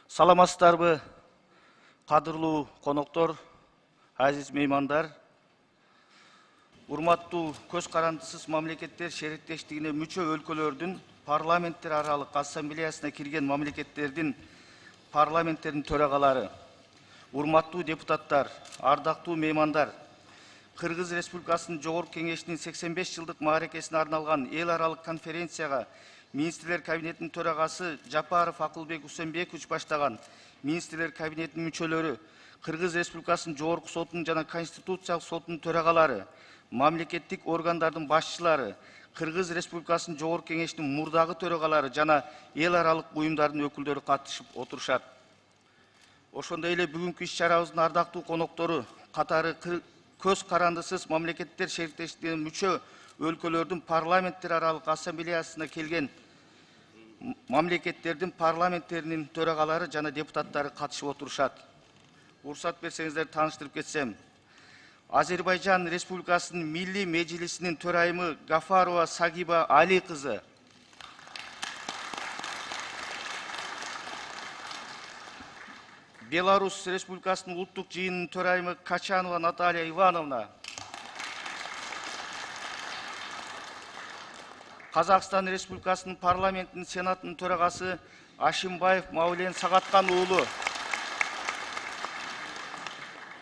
Саламатсыздарбы, кадырлуу коноктор, азиз меймандар. Урматтуу көз карандысыз мамлекеттер шериктештигине мүчө өлкөлөрдүн парламенттер аралык ассамблеясына кирген мамлекеттердин парламенттердин төрагалары, урматтуу депутаттар, ардактуу меймандар, Кыргыз Республикасынын Жогорку Кеңешинин 85 жылдык мааракесине арналган эл аралык конференцияга Министрлер кабинетинин төрагасы Жапаров Акылбек Усенбекович баштаган Министрлер кабинетинин мүчөлөрү, Кыргыз Республикасынын Жогорку сотунун жана Конституциялык сотунун төрагалары, мамлекеттик органдардын башчылары, Кыргыз Республикасынын Жогорку Кеңешинин мурдагы төрагалары жана эл аралык уюмдардын өкүлдөрү катышып отурушат. Ошондой эле бүгүнкү иш-чарабыздын ардактуу коноктору катары көз карандысыз мамлекеттер шериктештигине мүчө өлкөлөрдүн парламенттер аралык ассамблеясына келген мамлекеттердин парламенттеринин төрагалары жана депутаттары катышып отурушат. Уруксат берсеңиздер тааныштырып кетсем. Азербайжан Республикасынын Милли Мejlisинин төрайымы Гафарова Сагиба Али кызы, Беларусь Республикасынын улуттук жыйынынын төрайымы Качанова Наталья Ивановна, Казакстан Республикасынын парламентинин сенатынын төрагасы Ашимбаев Маулен Сагаткан уулу,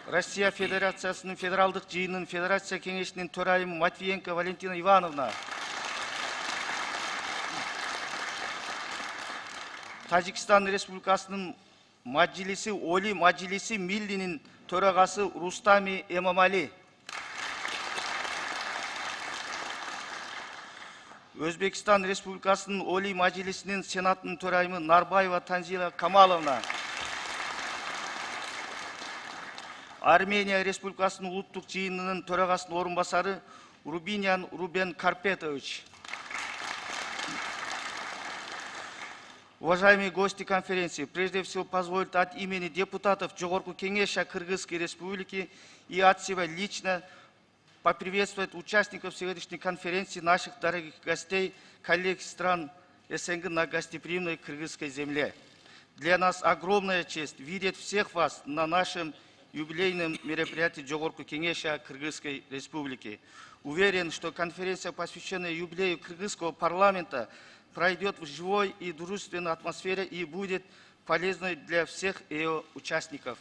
Россия Федерациясынын федералдык жыйынынын Федерация кеңешинин төрайымы Матвиенко Валентина Ивановна, Тажикстан Республикасынын Мажилиси Оли Мажилиси Миллинин төрагасы Рустами Эмамали, Өзбекстан Республикасынын Оли Мажилисинин сенатынын төрайымы Нарбаева Танзила Камаловна, Армения Республикасынын улуттук жыйынынын төрагасынын орун басары Рубинян Рубен Карпетович. Уважаемые гости конференции, прежде всего позвольте от имени депутатов Жогорку Кеңеша Кыргызской Республики и от себя лично поприветствовать участников сегодняшней конференции, наших дорогих гостей, коллег стран СНГ на гостеприимной кыргызской земле. Для нас огромная честь видеть всех вас на нашем юбилейном мероприятии Жогорку Кеңеша Кыргызской Республики. Уверен, что конференция, посвященная юбилею кыргызского парламента, пройдет в живой и дружественной атмосфере и будет полезной для всех ее участников.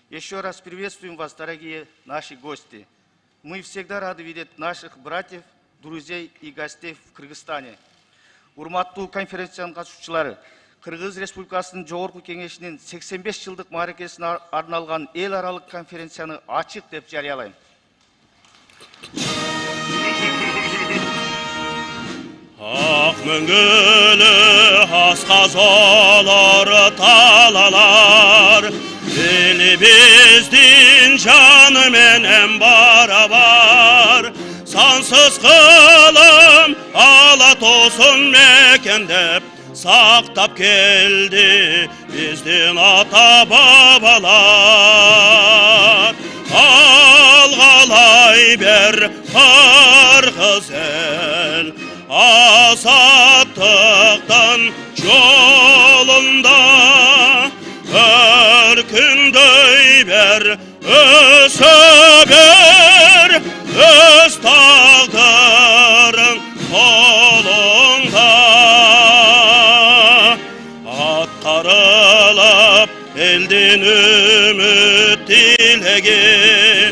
Еще раз приветствуем вас, дорогие наши гости. Мы всегда рады видеть наших братьев, друзей и гостей в Кыргызстане. Урматтуу конференциянын катышуучулары, Кыргыз Республикасынын Жогорку Кеңешинин 85 жылдык мааракесине арналган эл аралык конференцияны ачык деп жарыялайм. Ак мөңгөлө асказалар талалар, элибиздин жаны менен барабар, сансыз кылым ала тосын мекендеп, сактап келди биздин ата бабалар. Алгалай бер кыргыз эл, азаттыктын жолунда, өркүндөй бер, өсө бер, өз тагдырың колуңда. Аткарылып элдин үмүт тилеги,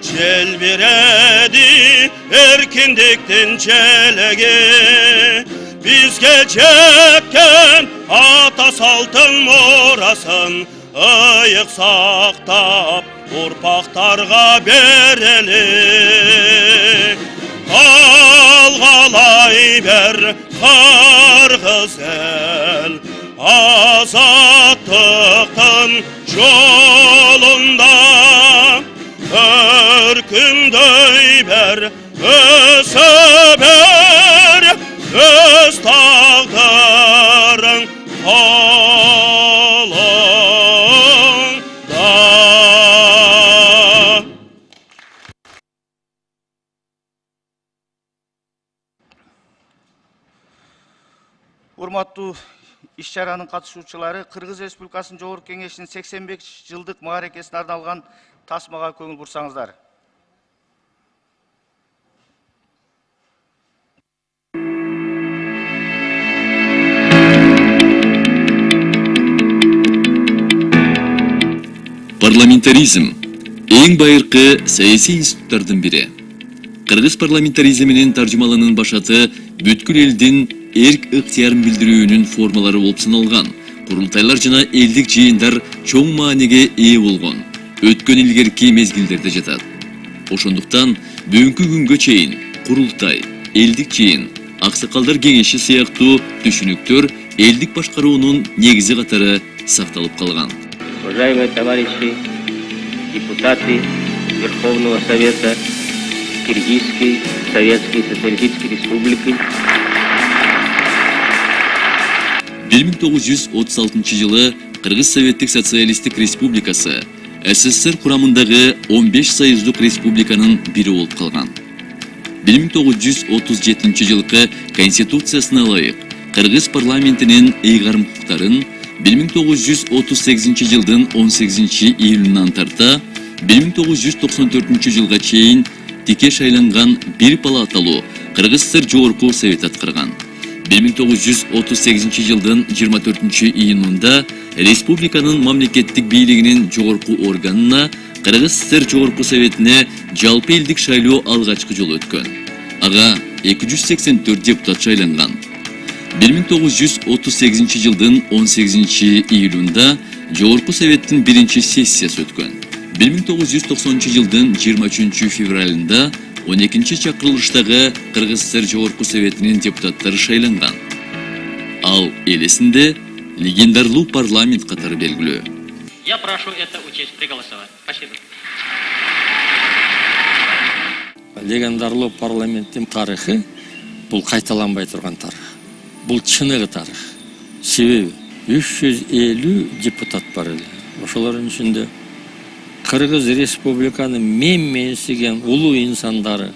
желбиреди эркиндиктин желеги. Бизге жеткен ата салтын мурасын ыйык сактап урпактарга берели. Алгалай бер кыргыз эл, азаттыктын жолунда, өркүндөй бер, өсө бер, өз тагдырың колуңда. Урматтуу иш-чаранын катышуучулары Кыргыз Республикасынын Жогорку Кеңешинин 85-жылдык мааракесине арналган тасмага көңүл бурсаңыздар. Парламентаризм эң байыркы саясий институттардын бири. Кыргыз парламентаризминин таржымаланын башаты бүткүл элдин эрк ыктыярын билдирүүнүн формалары болуп саналган. Курултайлар жана элдик жыйындар чоң мааниге ээ болгон. Өткөн илгерки мезгилдерде жатат. Ошондуктан бүгүнкү күнгө чейин курултай, элдик жыйын, аксакалдар кеңеши сыяктуу түшүнүктөр элдик башкаруунун негизи катары сакталып калган. Уважаемые товарищи, депутаты Верховного Совета Киргизской Советской Социалистической Республики. 1936 жылы Кыргыз Советтик Социалисттик Республикасы СССР курамындагы 15 союздук республиканын бири болуп калган. 1937 жылкы Конституциясына ылайык Кыргыз парламентинин ыйгарым укуктарын 1938 жылдын 18 июлунан тарта 1994 жылга чейин тике шайланган бир палаталуу Кыргыз ССР Жогорку Совет аткарган. 1938 жылдын 24 июнунда республиканын мамлекеттик бийлигинин жогорку органына Кыргыз ССР Жогорку Советине жалпы элдик шайлоо алгачкы жолу өткөн. Ага 284 депутат шайланган. 1938 жылдын 18 июлунда Жогорку Советтин биринчи сессиясы өткөн. 1990 жылдын 23 февралында 12 чакырылыштагы Кыргыз ССР Жогорку Советинин депутаттары шайланган. Ал элесинде легендарлуу парламент катары белгилүү. Я прошу это учесть при голосовании. Спасибо. Легендарлуу парламенттин тарыхы бул кайталанбай турган тарых. Бул чыныгы тарых. Себеби 350 депутат бар эле. Ошолордун ичинде Кыргыз Республиканын менсиген улуу инсандары,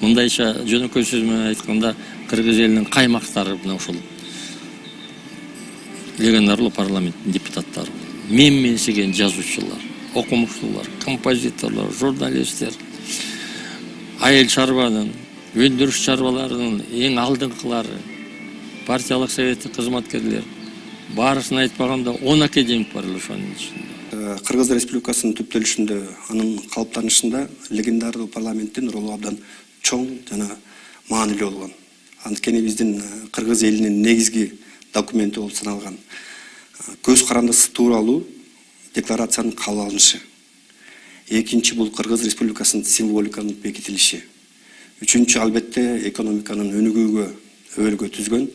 мындайча жөнөкөй сөз менен айтканда Кыргыз элинин каймактары мына ошол легендарлуу парламенттин депутаттары. Менсиген жазуучулар, окумуштуулар, композиторлор, журналисттер, айыл чарбанын, өндүрүш чарбаларынын эң алдыңкылары, партиялык советтик кызматкерлер, баарысын айтпаганда 10 академик бар эле ошонун ичинде. Кыргыз Республикасынын түптөлүшүндө, анын калыптанышында легендарлуу парламенттин ролу абдан чоң жана маанилүү болгон. Анткени биздин Кыргыз элинин негизги документи болуп саналган көз карандысы тууралуу декларациянын кабыл алынышы. Экинчи бул Кыргыз Республикасынын символиканын бекитилиши. Үчүнчү албетте экономиканын өнүгүүгө өбөлгө түзгөн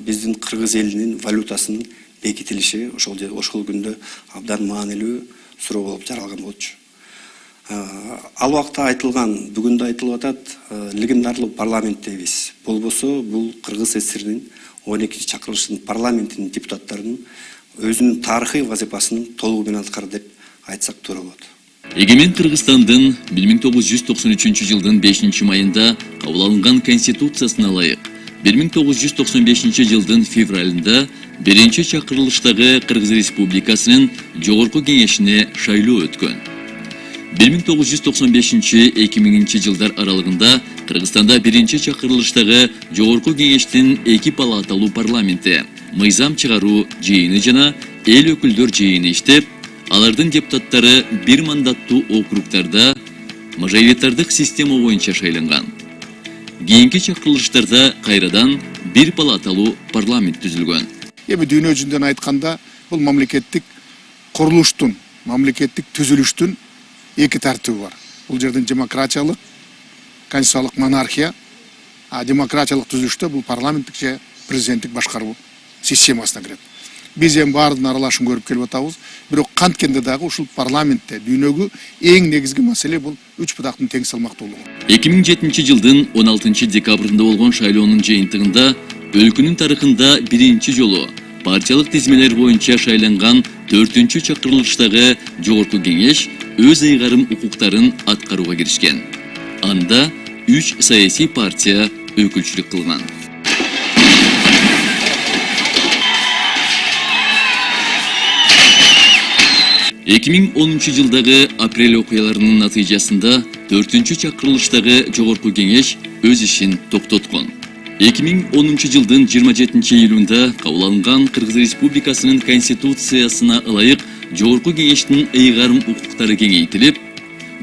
биздин Кыргыз элинин валютасынын бекитилиши ошол күндө абдан маанилүү суроо болуп жаралган болчу. Ал убакта айтылган, бүгүндө айтылып атат, легендарлуу парламент дейбиз. Болбосо бул Кыргыз СССРинин 12 чакырылышынын парламентинин депутаттарынын өзүнүн тарыхый вазифасын толугу менен аткарды деп айтсак туура болот. Эгемен Кыргызстандын 1993 жылдын 5 майында кабыл алынган Конституциясына ылайык 1995 жылдын февралында биринчи чакырылыштагы Кыргыз Республикасынын Жогорку Кеңешине шайлоо өткөн. 1995-2000 жылдар аралыгында Кыргызстанда биринчи чакырылыштагы Жогорку Кеңештин 2 палаталуу парламенти мыйзам чыгаруу жыйыны жана эл өкүлдөр жыйыны иштеп, алардын депутаттары бир мандаттуу округтарда мажоритардык система боюнча шайланган. Кийинки чакырылыштарда кайрадан бир палаталуу парламент түзүлгөн. Эми дүйнө жүзүндөн айтканда, бул мамлекеттик курулуштун, мамлекеттик түзүлүштүн эки тартиби бар. Бул жерден демократиялык, конституциялык монархия, демократиялык түзүлүштө бул парламенттик же президенттик башкаруу системасына кирет. Биз эми баардын аралашын көрүп келип атабыз, бирок канткенде дагы ушул парламентте дүйнөгө эң негизги маселе бул үч бутактын тең салмактуулугу. 2007 жылдын 16 декабрында болгон шайлоонун жыйынтыгында өлкөнүн тарыхында биринчи жолу партиялык тизмелер боюнча шайланган 4-чү чакырылыштагы Жогорку Кеңеш өз ыйгарым укуктарын аткарууга киришкен. Анда 3 саясий партия өкүлчүлүк кылган. 2010 жылдагы апрель окуяларынын натыйжасында 4-чакырылыштагы жогорку кеңеш өз ишин токтоткон. 2010 жылдын 27 июлунда кабыл Кыргыз Республикасынын Конституциясына ылайык жогорку кеңештин ыйгарым укуктары кеңейтилип,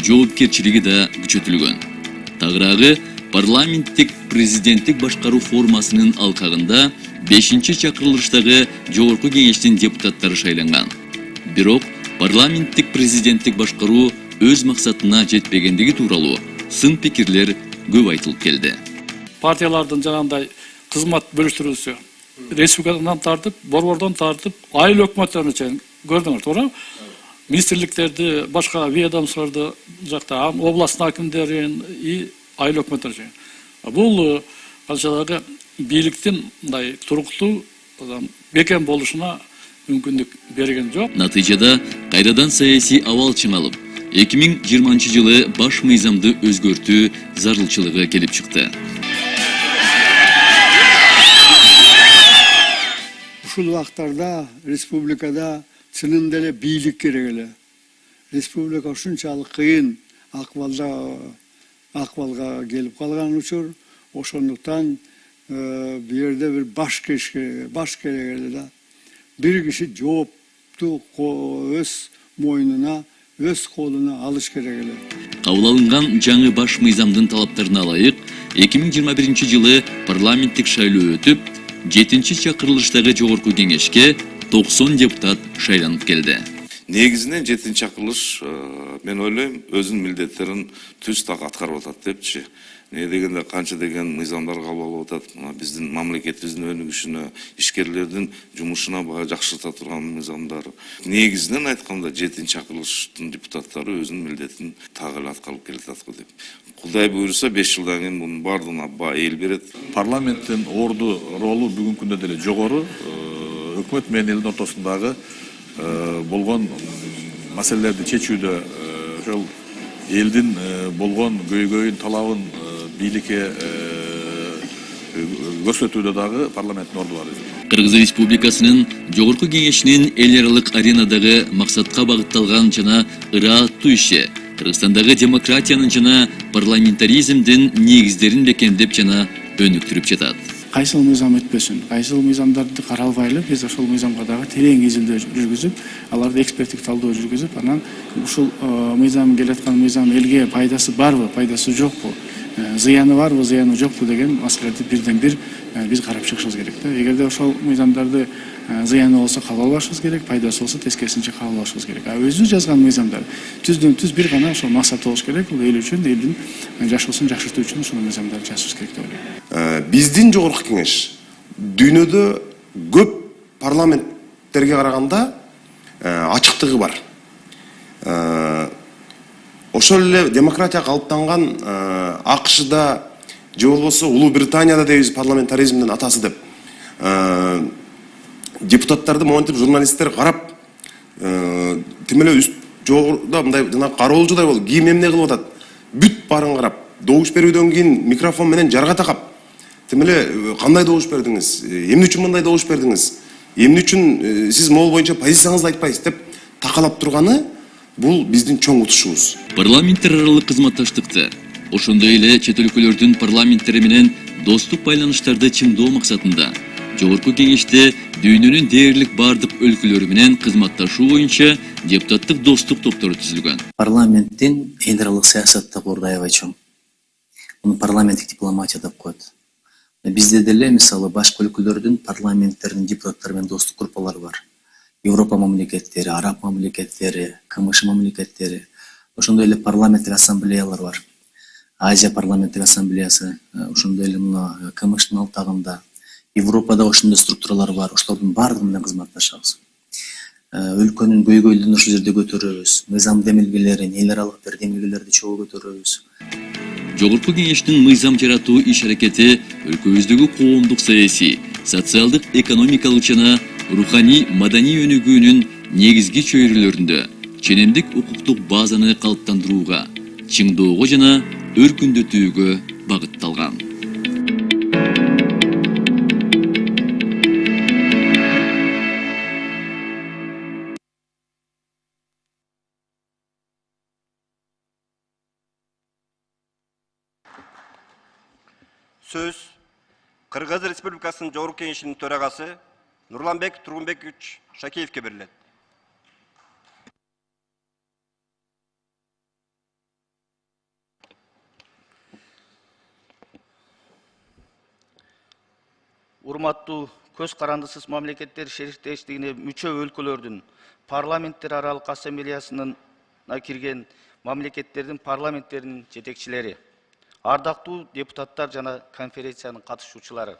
жоопкерчилиги да күчөтүлгөн. Тагыраагы парламенттик президенттик башкаруу формасынын алкагында 5-чакырылыштагы жогорку кеңештин депутаттары шайланган. Бирок парламенттик президенттик башкаруу өз максатына жетпегендиги тууралуу сын пикирлер көп айтылып келди. Партиялардын жанагындай кызмат бөлүштүрүүсү республикадан тартып, борбордон тартып, айыл өкмөттөрүнө чейин көрдүңүз, туура? Министрликтерди, башка ведомстволорду жакта, областын акимдерин и айыл өкмөттөрү чейин. Бул канчалагы бийликтин мындай туруктуу бекем болушуна мүмкүндүк берген жок. Натыйжада кайрадан саясий абал чыңалып, 2020 жылы баш мыйзамды өзгөртүү зарылчылыгы келип чыкты. Ушул убактарда республикада чынында эле бийлик керек эле. Республика ушунчалык кыйын акыбалга келип калган учур, ошондуктан бу жерде бир баш керек эле да. Бир киши жоопту өз мойнуна, өз колуна алыш керек эле. Кабыл алынган жаңы баш мыйзамдын талаптарына ылайык 2021 жылы парламенттик шайлоо өтүп, 7-чакырылыштагы жогорку кеңешке 90 депутат шайланып келди. Негизинен 7-чакырылыш мен ойлойм өзүнүн милдеттерин түз так аткарып атат депчи. Не дегенде канча деген мыйзамдар кабыл алып атат. Биздин мамлекетибиздин өнүгүшүнө, ишкерлердин жумушуна бага жакшырта турган мыйзамдар. Негизинен айтканда 7-чакырылыштын депутаттары өзүнүн милдетин так эле аткарып келатат деп. Кудай буйруса 5 жылдан кийин мунун баардыгына эл берет. Парламенттин орду ролу бүгүнкү күндө деле жогору. Өкмөт менен элдин ортосундагы болгон маселелерди чечүүдө ошол элдин болгон көйгөйүн, талабын бийликке көрсөтүүдө дагы парламенттин орду бар. Кыргыз Республикасынын жогорку кеңешинин эл аралык аренадагы максатка багытталган жана ырааттуу иши Кыргызстандагы демократиянын жана парламентаризмдин негиздерин бекемдеп жана өнүктүрүп жатат. Кайсыл мыйзам өтпөсүн, кайсыл мыйзамдарды каралбай эле биз ошол мыйзамга дагы терең изилдөө жүргүзүп, аларды эксперттик талдоо жүргүзүп, анан ушул мыйзам келаткан мыйзам элге пайдасы барбы, пайдасы жокпу, зыяны барбы, зыяны жокпу деген маселелерди бирден бир биз карап чыгышыбыз керек да. Эгерде ошол мыйзамдарды зыяны болсо кабыл албашыбыз керек, пайдасы болсо тескерисинче кабыл алышыбыз керек. Өзү жазган мыйзамдар түздөн түз бир гана ошол максаты болуш керек, бул эл үчүн, элдин жашоосун жакшыртуу үчүн ошол мыйзамдарды жазышыбыз керек деп ойлойм. Биздин жогорку кеңеш дүйнөдө көп парламенттерге караганда ачыктыгы бар. Ошол эле демократия калыптанган АКШда же болбосо Улуу Британияда дейбиз парламентаризмдин атасы деп. Депутаттарды монтип журналисттер карап, тим эле жогоруда мындай жана кароолжудай болуп, кийим эмне кылып атат, бүт баарын карап, добуш берүүдөн кийин микрофон менен жарга такап, тим эле кандай добуш бердиңиз, эмне үчүн мындай добуш бердиңиз, эмне үчүн сиз могул боюнча позицияңызды айтпайсыз деп такалап турганы бул биздин чоң утушубуз. Парламенттер аралык кызматташтыкты, ошондой эле чет өлкөлөрдүн парламенттери менен достук байланыштарды чыңдоо максатында жогорку кеңеште дүйнөнүн дээрлик бардык өлкөлөрү менен кызматташуу боюнча депутаттык достук топтору түзүлгөн. Парламенттин эл аралык саясаттагы орду аябай чоң. Муну парламенттик дипломатия деп коет. Бизде деле мисалы башка өлкөлөрдүн парламенттеринин депутаттары менен достук группалары бар. Европа мамлекеттери, Араб мамлекеттери, КМШ мамлекеттери, ошондой эле парламенттик ассамблеялар бар. Азия парламенттик ассамблеясы, ошондой эле мына КМШдын алтагында, Европада ошондой структуралар бар, ошолордун баардыгы менен кызматташабыз. Өлкөнүн көйгөйлөрүн ошол жерде көтөрөбүз, мыйзам демилгелерин, эл аралык бир демилгелерди чогуу көтөрөбүз. Жогорку кеңештин мыйзам жаратуу иш аракети өлкөбүздөгү коомдук саясий, социалдык, экономикалык жана руханий маданий өнүгүүнүн негизги чөйрөлөрүндө ченемдик укуктук базаны калыптандырууга, чыңдоого жана өркүндөтүүгө багытталган. сөз Кыргыз Республикасынын Жогорку Кеңешинин төрагасы Нурланбек Тургунбекович Шакеевке берилет. Урматтуу көз карандысыз мамлекеттер шериктештигине мүчө өлкөлөрдүн парламенттер аралык ассамблеясына кирген мамлекеттердин парламенттеринин жетекчилери, ардактуу депутаттар жана конференциянын катышуучулары.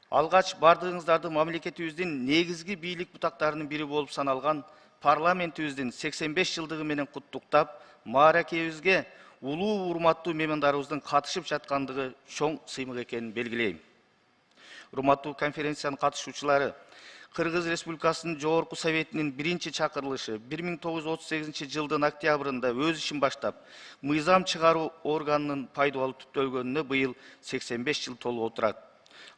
Алгач бардыгыңыздарды мамлекетибиздин негизги бийлик бутактарынын бири болуп саналган парламентибиздин 85 жылдыгы менен куттуктап, мааракебизге улуу урматтуу меймандарыбыздын катышып жаткандыгы чоң сыймык экенин белгилейм. Урматтуу конференциянын катышуучулары, Кыргыз Республикасынын Жогорку Советинин биринчи чакырылышы 1938 жылдын октябрында өз ишин баштап, мыйзам чыгаруу органынын пайдалуу түптөлгөнүнө быйыл 85 жыл толуп отурат.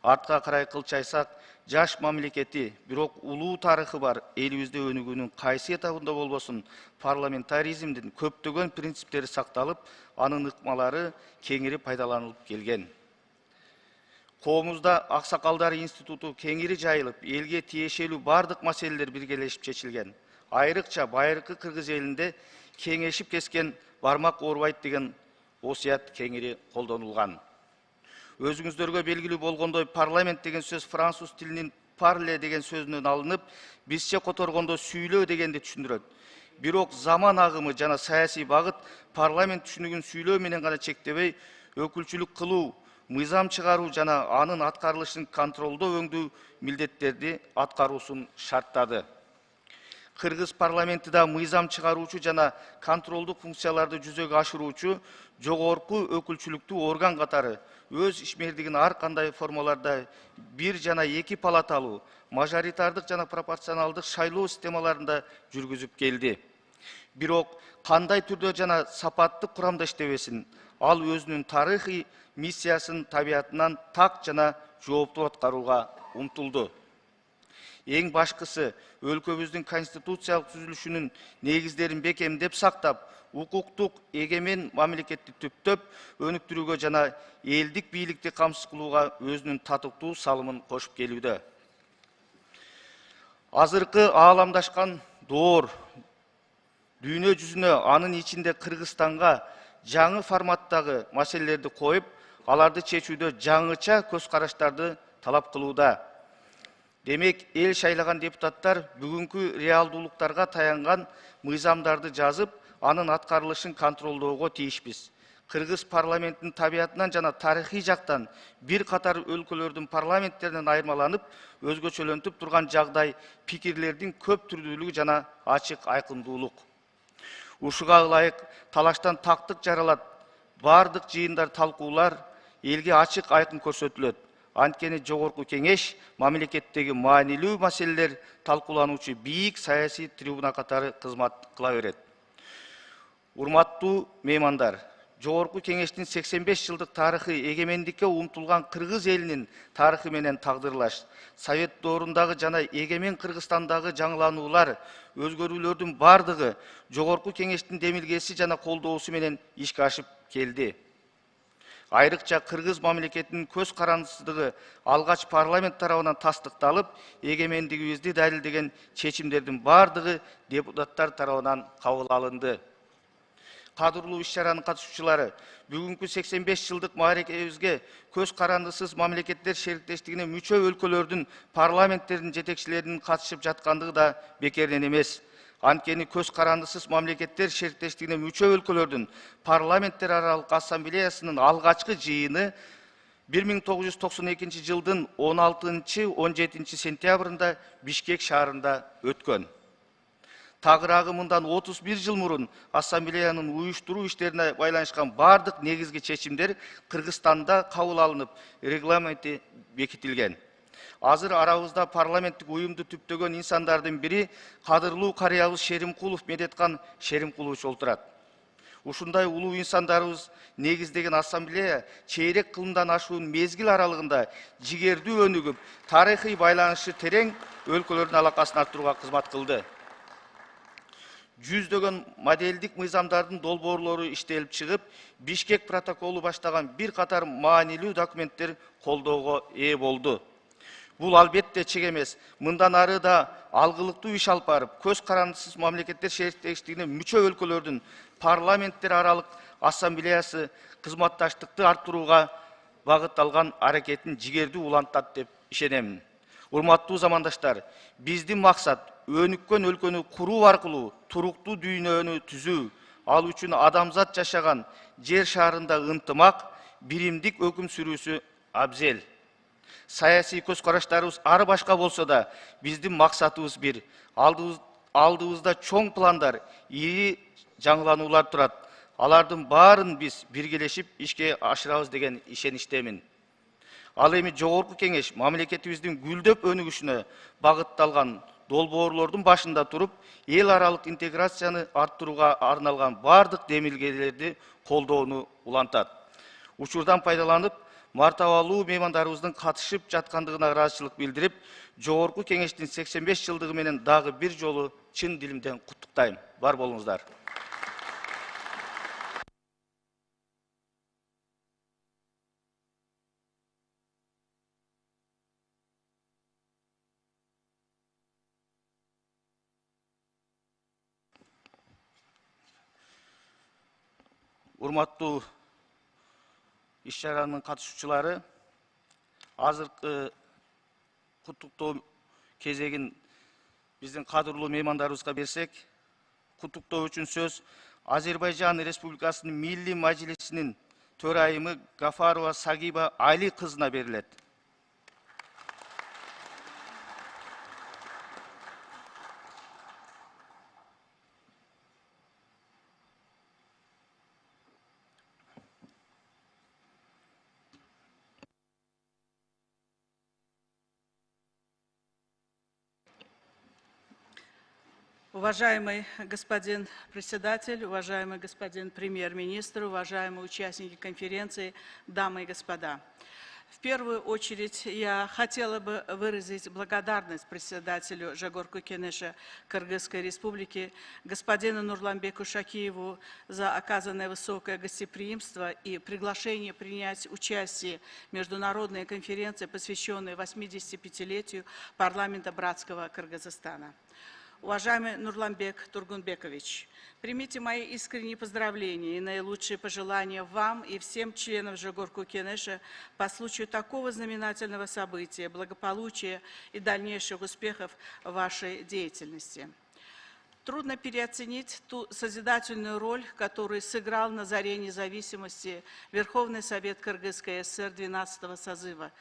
Артка карай кылчайсак, жаш мамлекети, бирок улуу тарыхы бар элибизде өнүгүүнүн кайсы этабында болбосун, парламентаризмдин көптөгөн принциптери сакталып, анын ыкмалары кеңири пайдаланылып келген. Коомузда аксакалдар институту кеңири жайылып, элге тиешелүү бардык маселелер биргелешип чечилген. Айрыкча байыркы кыргыз элинде кеңешип кескен бармак оорубайт деген осуят кеңири колдонулган. Өзүңүздөргө белгилүү болгондой, парламент деген сөз француз тилинин parle деген сөзүнөн алынып, бизче которгондо сүйлөө дегенди түшүндүрөт. Бирок заман агымы жана саясий багыт парламент түшүнүгүн сүйлөө менен гана чектебей, өкүлчүлүк кылуу, мыйзам чыгаруу жана анын аткарылышын контролдоо өңдүү милдеттерди аткаруусун шарттады. Кыргыз парламенти да мыйзам чыгаруучу жана контролдук функцияларды жүзөгө ашыруучу жогорку өкүлчүлүктүү орган катары өз ишмердигин ар кандай формаларда бир жана эки палаталуу, мажоритардык жана пропорционалдык шайлоо системаларында жүргүзүп келди. Бирок кандай түрдө жана сапаттык курамда иштебесин, ал өзүнүн тарыхый миссиясын табиятынан так жана жооптуу аткарууга умтулду. Эң башкысы, өлкөбүздүн конституциялык түзүлүшүнүн негиздерин бекемдеп сактап, укуктук эгемен мамлекетти түптөп, өнүктүрүүгө жана элдик бийликти камсыз кылууга өзүнүн татыктуу салымын кошуп келүүдө. Азыркы ааламдашкан доор дүйнө жүзүнө, анын ичинде Кыргызстанга жаңы форматтагы маселелерди коюп, аларды чечүүдө жаңыча көз караштарды талап кылууда. Демек, эл шайлаган депутаттар бүгүнкү реалдуулуктарга таянган мыйзамдарды жазып, анын аткарылышын контролдоого тийишпиз. Кыргыз парламентинин табиятынан жана тарыхый жактан бир катар өлкөлөрдүн парламенттеринен айырмаланып, өзгөчөлөнтүп турган жагдай пикирлердин көп түрдүүлүгү жана ачык айкындуулук. Ушуга ылайык талаштан тактык жаралат, бардык жыйындар, талкуулар элге ачык айкын көрсөтүлөт. Анткени Жогорку Кеңеш мамлекеттеги маанилүү маселелер талкуулануучу бийик саясий трибуна катары кызмат кыла берет. Урматтуу меймандар, Жогорку Кеңештин 85 жылдык тарыхы эгемендикке умтулган Кыргыз элинин тарыхы менен тагдырлаш, Совет доорундагы жана эгемен Кыргызстандагы жаңылануулар, өзгөрүүлөрдүн бардыгы Жогорку Кеңештин демилгеси жана колдоосу менен ишке ашып келди. Айрыкча Кыргыз мамлекетинин көз карандысыздыгы алгач парламент тарабынан тастыкталып, эгемендигибизди далилдеген чечимдердин бардыгы депутаттар тарабынан кабыл алынды. Кадырлуу иш-чаранын катышуучулары, бүгүнкү 85 жылдык мааракебизге көз карандысыз мамлекеттер шериктештигине мүчө өлкөлөрдүн парламенттеринин жетекчилеринин катышып жаткандыгы да бекерден эмес. Анткени көз карандысыз мамлекеттер шериктештигине мүчө өлкөлөрдүн парламенттер аралык ассамблеясынын алгачкы жыйыны 1992 жылдын 16-17 сентябрында Бишкек шаарында өткөн. Тагыраагы мындан 31 жыл мурун ассамблеянын уюштуруу иштерине байланышкан бардык негизги чечимдер Кыргызстанда кабыл алынып, регламенти бекитилген. Азыр арабызда парламенттик уюмду түптөгөн инсандардын бири кадырлуу карыябыз Шеримкулов Медеткан Шеримкулович олтурат. Ушундай улуу инсандарыбыз негиздеген ассамблея чейрек кылымдан ашуун мезгил аралыгында жигердүү өнүгүп, тарыхый байланышы терең өлкөлөрдүн алакасын арттырууга кызмат кылды. жүздөгөн модельдик мыйзамдардын долбоорлору иштелип чыгып, Бишкек протоколу баштаган бир катар маанилүү документтер колдоого ээ болду. Бул албетте чек эмес. Мындан ары да алгылыктуу иш алып барып, көз карандысыз мамлекеттер шериктештигине мүчө өлкөлөрдүн парламенттер аралык ассамблеясы кызматташтыкты арттырууга багытталган аракетин жигердүү улантат деп ишенемин. Урматтуу замандаштар, биздин максат өнүккөн өлкөнү куруу аркылуу туруктуу дүйнөнү түзүү, ал үчүн адамзат жашаган жер шарында ынтымак, биримдик өкүм сүрүүсү абзел. Саясий көз караштарыбыз ар башка болсо да, биздин максатыбыз бир. Алдыбызда чоң пландар, ири жаңылануулар турат. Алардын баарын биз биргелешип ишке ашырабыз деген ишеничтемин. Ал эми жогорку кеңеш мамлекетибиздин гүлдөп өнүгүшүнө багытталган долбоорлордун башында туруп, эл аралык интеграцияны арттырууга арналган бардык демилгелерди колдоону улантат. Учурдан пайдаланып, мартабалуу меймандарыбыздын катышып жаткандыгына ыраазычылык билдирип, жогорку кеңештин 85 жылдыгы менен дагы бир жолу чын дилимден куттуктайм. Бар болуңуздар. Урматтуу иш-чаранын катышуучулары, азыркы куттуктоо кезегин биздин кадырлуу меймандарыбызга берсек, куттуктоо үчүн сөз Азербайжан Республикасынын Милли Мажлисинин төрайымы Гафарова Сагиба Али кызына берилет. Уважаемый господин председатель, уважаемый господин премьер-министр, уважаемые участники конференции, дамы и господа. В первую очередь я хотела бы выразить благодарность председателю Жогорку Кенеша Кыргызской Республики, господину Нурланбеку Шакиеву за оказанное высокое гостеприимство и приглашение принять участие в международной конференции, посвященной 85-летию парламента братского Кыргызстана. Уважаемый Нурланбек Тургунбекович, примите мои искренние поздравления и наилучшие пожелания вам и всем членам Жогорку Кенеша по случаю такого знаменательного события, благополучия и дальнейших успехов в вашей деятельности. Трудно переоценить ту созидательную роль, которую сыграл на заре независимости Верховный Совет Кыргызской ССР 12-го созыва,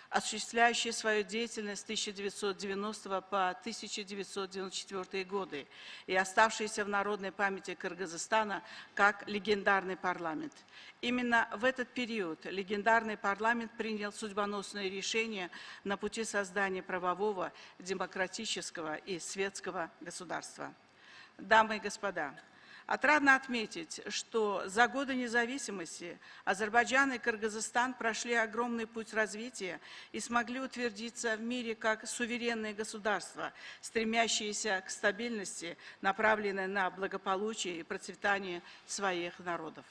осуществляющий свою деятельность с 1990 по 1994 годы и оставшийся в народной памяти Кыргызстана как легендарный парламент. Именно в этот период легендарный парламент принял судьбоносные решения на пути создания правового, демократического и светского государства. Дамы и господа, отрадно отметить, что за годы независимости Азербайджан и Кыргызстан прошли огромный путь развития и смогли утвердиться в мире как суверенные государства, стремящиеся к стабильности, направленной на благополучие и процветание своих народов.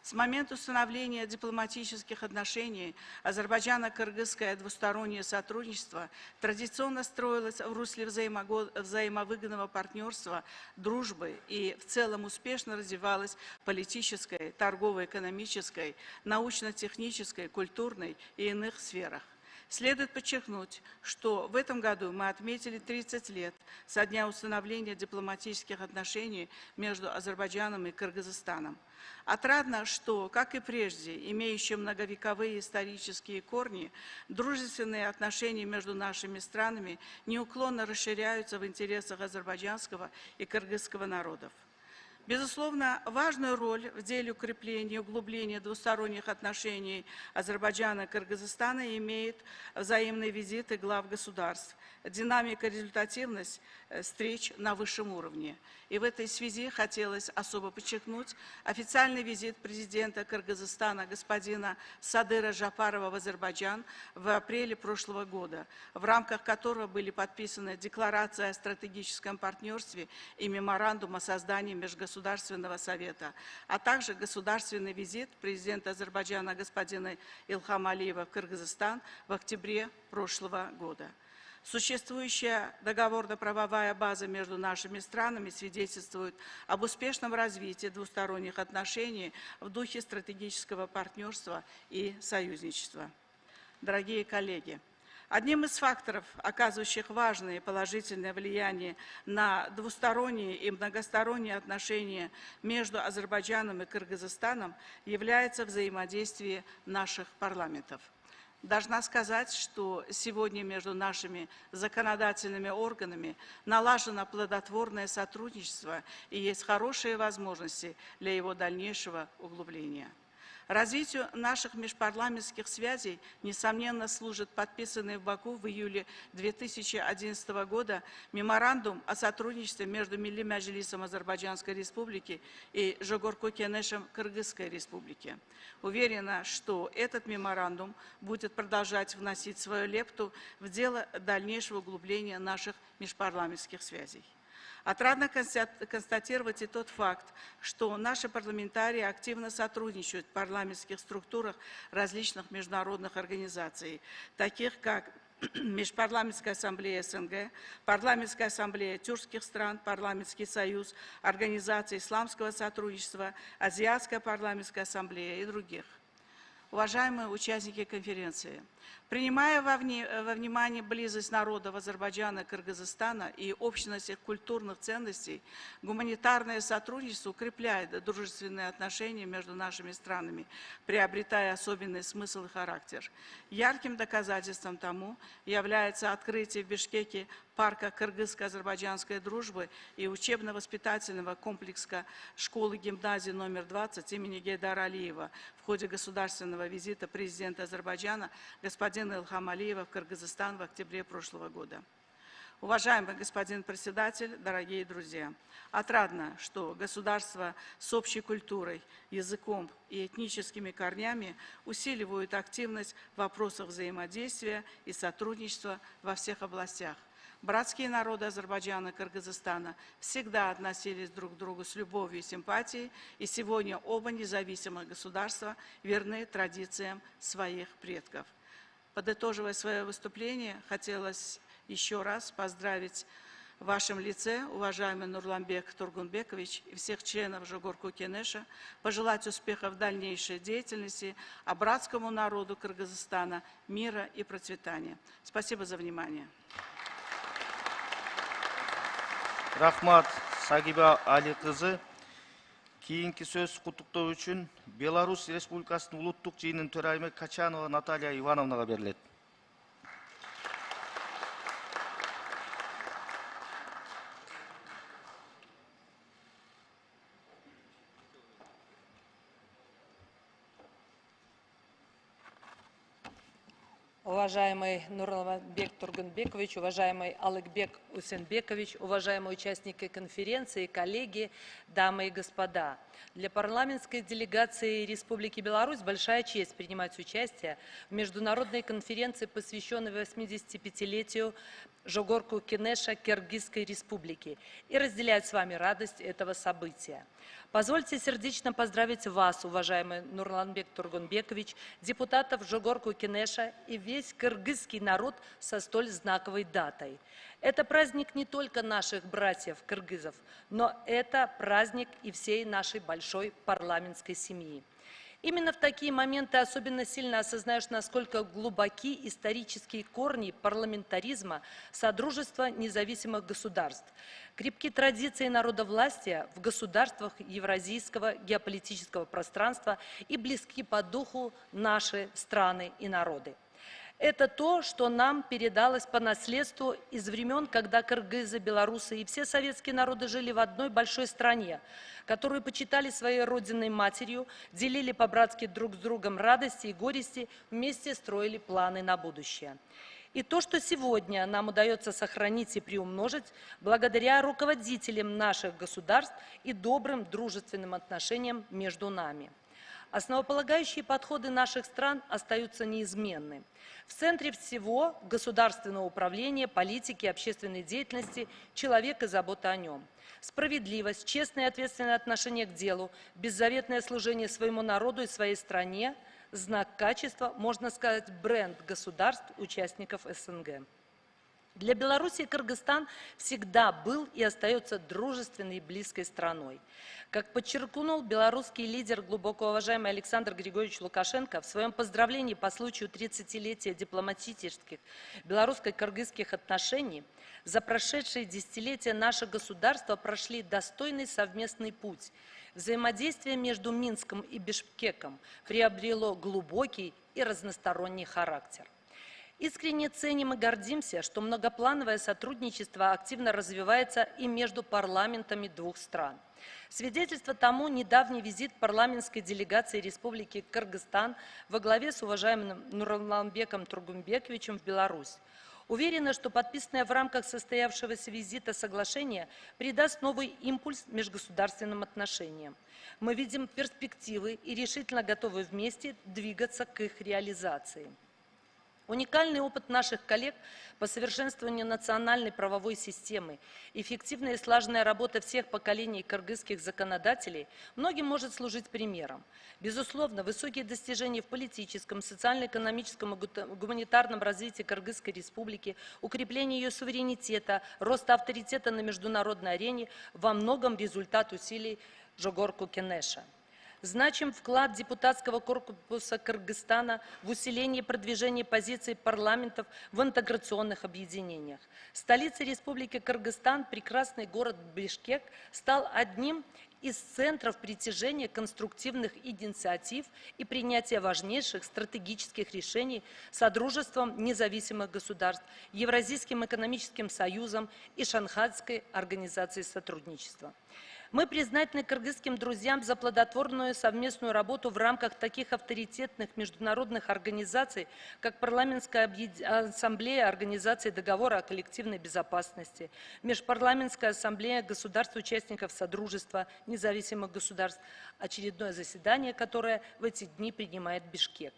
С момента установления дипломатических отношений Азербайджано-кыргызское двустороннее сотрудничество традиционно строилось в русле взаимовыгодного партнерства, дружбы и в целом успешно развивалось в политической, торгово-экономической, научно-технической, культурной и иных сферах. Следует подчеркнуть, что в этом году мы отметили 30 лет со дня установления дипломатических отношений между Азербайджаном и Кыргызстаном. Отрадно, что, как и прежде, имеющие многовековые исторические корни, дружественные отношения между нашими странами неуклонно расширяются в интересах азербайджанского и кыргызского народов. Безусловно, важную роль в деле укрепления и углубления двусторонних отношений Азербайджана и Кыргызстана имеют взаимные визиты глав государств, динамика и результативность встреч на высшем уровне. И в этой связи хотелось особо подчеркнуть официальный визит президента Кыргызстана господина Садыра Жапарова в Азербайджан в апреле прошлого года, в рамках которого были подписаны декларация о стратегическом партнерстве и меморандум о создании Межгосударственного совета, а также государственный визит президента Азербайджана господина Илхама Алиева в Кыргызстан в октябре прошлого года. Существующая договорно-правовая база между нашими странами свидетельствует об успешном развитии двусторонних отношений в духе стратегического партнерства и союзничества. Дорогие коллеги, одним из факторов, оказывающих важное и положительное влияние на двусторонние и многосторонние отношения между Азербайджаном и Кыргызстаном, является взаимодействие наших парламентов. Должна сказать, что сегодня между нашими законодательными органами налажено плодотворное сотрудничество и есть хорошие возможности для его дальнейшего углубления. Развитию наших межпарламентских связей, несомненно, служит подписанный в Баку в июле 2011 года меморандум о сотрудничестве между Милли Маджлисом Азербайджанской Республики и Жогорку Кенешем Кыргызской Республики. Уверена, что этот меморандум будет продолжать вносить свою лепту в дело дальнейшего углубления наших межпарламентских связей. Отрадно констатировать и тот факт, что наши парламентарии активно сотрудничают в парламентских структурах различных международных организаций, таких как Межпарламентская ассамблея СНГ, Парламентская ассамблея тюркских стран, Парламентский союз, Организация исламского сотрудничества, Азиатская парламентская ассамблея и других. Уважаемые участники конференции, принимая во внимание близость народов Азербайджана и Кыргызстана и общность их культурных ценностей, гуманитарное сотрудничество укрепляет дружественные отношения между нашими странами, приобретая особенный смысл и характер. Ярким доказательством тому является открытие в Бишкеке парка кыргызско-азербайджанской дружбы и учебно-воспитательного комплекса школы-гимназии номер 20 имени Гейдара Алиева в ходе государственного визита президента Азербайджана господина Илхама Алиева в Кыргызстан в октябре прошлого года. Уважаемый господин председатель, дорогие друзья, отрадно, что государства с общей культурой, языком и этническими корнями усиливают активность в вопросах взаимодействия и сотрудничества во всех областях. Братские народы Азербайджана и Кыргызстана всегда относились друг к другу с любовью и симпатией, и сегодня оба независимых государства верны традициям своих предков. Подытоживая свое выступление, хотелось еще раз поздравить в вашем лице, уважаемый Нурланбек Тургунбекович, и всех членов Жогорку Кенеша, пожелать успехов в дальнейшей деятельности, а братскому народу Кыргызстана мира и процветания. Спасибо за внимание. Рахмат Сагиба Али кызы. Кийинки сөз куттуктоо үчүн Беларусь Республикасынын улуттук жыйынынын төрайымы Качанова Наталья Ивановнага берилет. Уважаемый Нурланбек Тургунбекович, уважаемый Алыкбек Усенбекович, уважаемые участники конференции, коллеги, дамы и господа. Для парламентской делегации Республики Беларусь большая честь принимать участие в международной конференции, посвященной 85-летию Жогорку Кенеша Киргизской Республики, и разделять с вами радость этого события. Позвольте сердечно поздравить вас, уважаемый Нурланбек Тургунбекович, депутатов Жогорку Кенеша и весь кыргызский народ со столь знаковой датой. Это праздник не только наших братьев-кыргызов, но это праздник и всей нашей большой парламентской семьи. Именно в такие моменты особенно сильно осознаешь, насколько глубоки исторические корни парламентаризма Содружества независимых государств, крепки традиции народовластия в государствах евразийского геополитического пространства и близки по духу наши страны и народы. Это то, что нам передалось по наследству из времен, когда кыргызы, белорусы и все советские народы жили в одной большой стране, которую почитали своей родиной матерью, делили по-братски друг с другом радости и горести, вместе строили планы на будущее. И то, что сегодня нам удается сохранить и приумножить, благодаря руководителям наших государств и добрым дружественным отношениям между нами. Основополагающие подходы наших стран остаются неизменны. В центре всего государственного управления, политики, общественной деятельности человек и забота о нем. Справедливость, честное и ответственное отношение к делу, беззаветное служение своему народу и своей стране – знак качества, можно сказать, бренд государств, участников СНГ. Для Беларуси Кыргызстан всегда был и остается дружественной и близкой страной. Как подчеркнул белорусский лидер, глубоко уважаемый Александр Григорьевич Лукашенко, в своем поздравлении по случаю 30-летия дипломатических белорусско-кыргызских отношений, за прошедшие десятилетия наши государства прошли достойный совместный путь. Взаимодействие между Минском и Бишкеком приобрело глубокий и разносторонний характер. Искренне ценим и гордимся, что многоплановое сотрудничество активно развивается и между парламентами двух стран. Свидетельство тому недавний визит парламентской делегации Республики Кыргызстан во главе с уважаемым Нурланбеком Тургумбековичем в Беларусь. Уверена, что подписанное в рамках состоявшегося визита соглашение придаст новый импульс межгосударственным отношениям. Мы видим перспективы и решительно готовы вместе двигаться к их реализации. Уникальный опыт наших коллег по совершенствованию национальной правовой системы, эффективная и слаженная работа всех поколений кыргызских законодателей многим может служить примером. Безусловно, высокие достижения в политическом, социально-экономическом и гуманитарном развитии Кыргызской республики, укрепление ее суверенитета, рост авторитета на международной арене во многом результат усилий Жогорку Кенеша. Значим вклад депутатского корпуса Кыргызстана в усиление и продвижение позиций парламентов в интеграционных объединениях. Столицей Республики Кыргызстан, прекрасный город Бишкек, стал одним из центров притяжения конструктивных инициатив и принятия важнейших стратегических решений Содружеством независимых государств, Евразийским экономическим союзом и Шанхайской организацией сотрудничества. Мы признательны кыргызским друзьям за плодотворную совместную работу в рамках таких авторитетных международных организаций, как Парламентская ассамблея Организации договора о коллективной безопасности, Межпарламентская ассамблея государств-участников Содружества независимых государств, очередное заседание, которое в эти дни принимает Бишкек.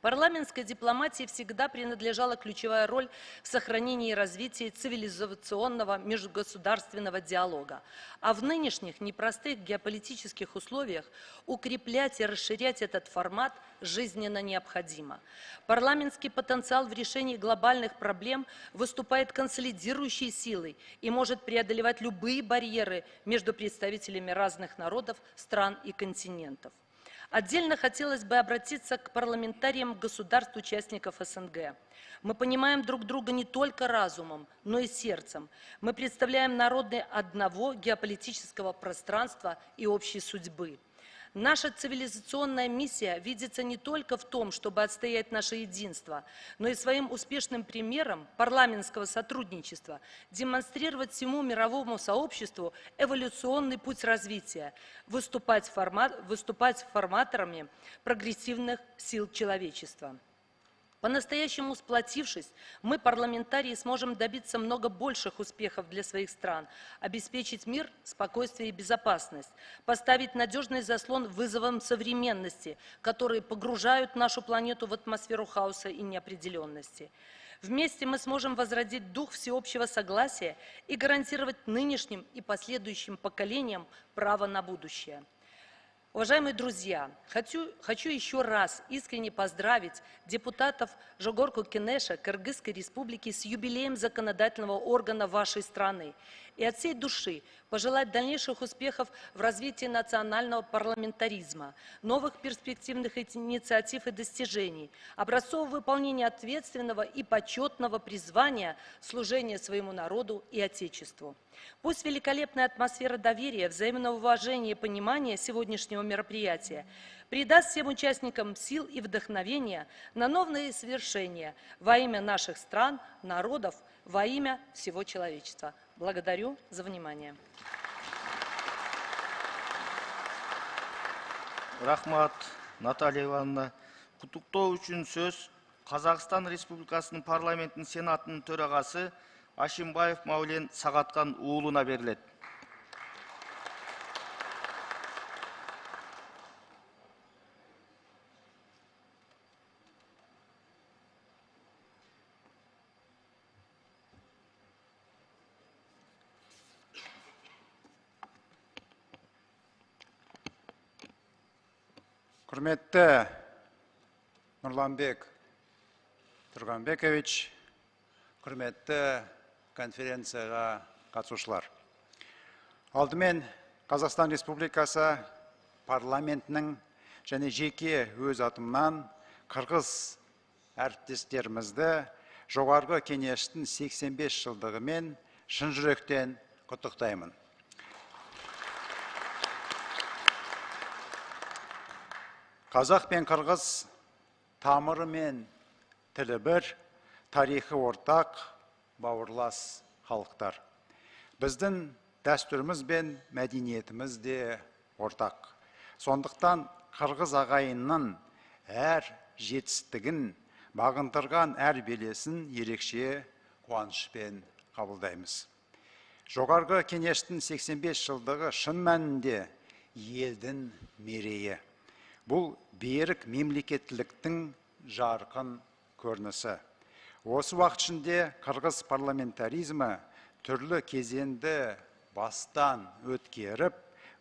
Парламентской дипломатии всегда принадлежала ключевая роль в сохранении и развитии цивилизационного межгосударственного диалога. А в нынешних непростых геополитических условиях укреплять и расширять этот формат жизненно необходимо. Парламентский потенциал в решении глобальных проблем выступает консолидирующей силой и может преодолевать любые барьеры между представителями разных народов, стран и континентов. Отдельно хотелось бы обратиться к парламентариям государств-участников СНГ. Мы понимаем друг друга не только разумом, но и сердцем. Мы представляем народы одного геополитического пространства и общей судьбы. Наша цивилизационная миссия видится не только в том, чтобы отстоять наше единство, но и своим успешным примером парламентского сотрудничества демонстрировать всему мировому сообществу эволюционный путь развития, выступать форматорами прогрессивных сил человечества. По-настоящему сплотившись, мы, парламентарии, сможем добиться много больших успехов для своих стран, обеспечить мир, спокойствие и безопасность, поставить надежный заслон вызовам современности, которые погружают нашу планету в атмосферу хаоса и неопределенности. Вместе мы сможем возродить дух всеобщего согласия и гарантировать нынешним и последующим поколениям право на будущее. Уважаемые друзья, хочу еще раз искренне поздравить депутатов Жогорку Кенеша Кыргызской республики с юбилеем законодательного органа вашей страны. и от всей души пожелать дальнейших успехов в развитии национального парламентаризма, новых перспективных инициатив и достижений, образцов выполнения ответственного и почетного призвания служения своему народу и Отечеству. Пусть великолепная атмосфера доверия, взаимного уважения и понимания сегодняшнего мероприятия придаст всем участникам сил и вдохновения на новые свершения во имя наших стран, народов, во имя всего человечества. Благодарю за внимание. Рахмат, Наталья Ивановна. Құттықтау үшін сөз Қазақстан Республикасының парламентінің сенатының төрағасы Ашимбаев Маулен Сағатқан уулуна беріледі. Құрметті Нұрланбек Тұрғанбекович, құрметті конференцияға қатысушылар. Алдымен Қазақстан Республикасы парламентінің және жеке өз атымнан қырғыз әріптестерімізді жоғарғы кеңестің 85 жылдығымен шын жүректен құттықтаймын. Қазақ пен қырғыз тамыры мен тілі бір, тарихы ортақ, бауырлас халықтар. Біздің дәстүріміз бен мәдениетіміз де ортақ. Сондықтан қырғыз ағайынның әр жетістігін, бағындырған әр белесін ерекше қуанышпен қабылдаймыз. Жоғарғы кеңестің 85 жылдығы шын мәнінде елдің мерейі. Бұл берік мемлекеттіліктің жарқын көрінісі. Осы уақыт ішінде қырғыз парламентаризмі түрлі кезеңді бастан өткеріп,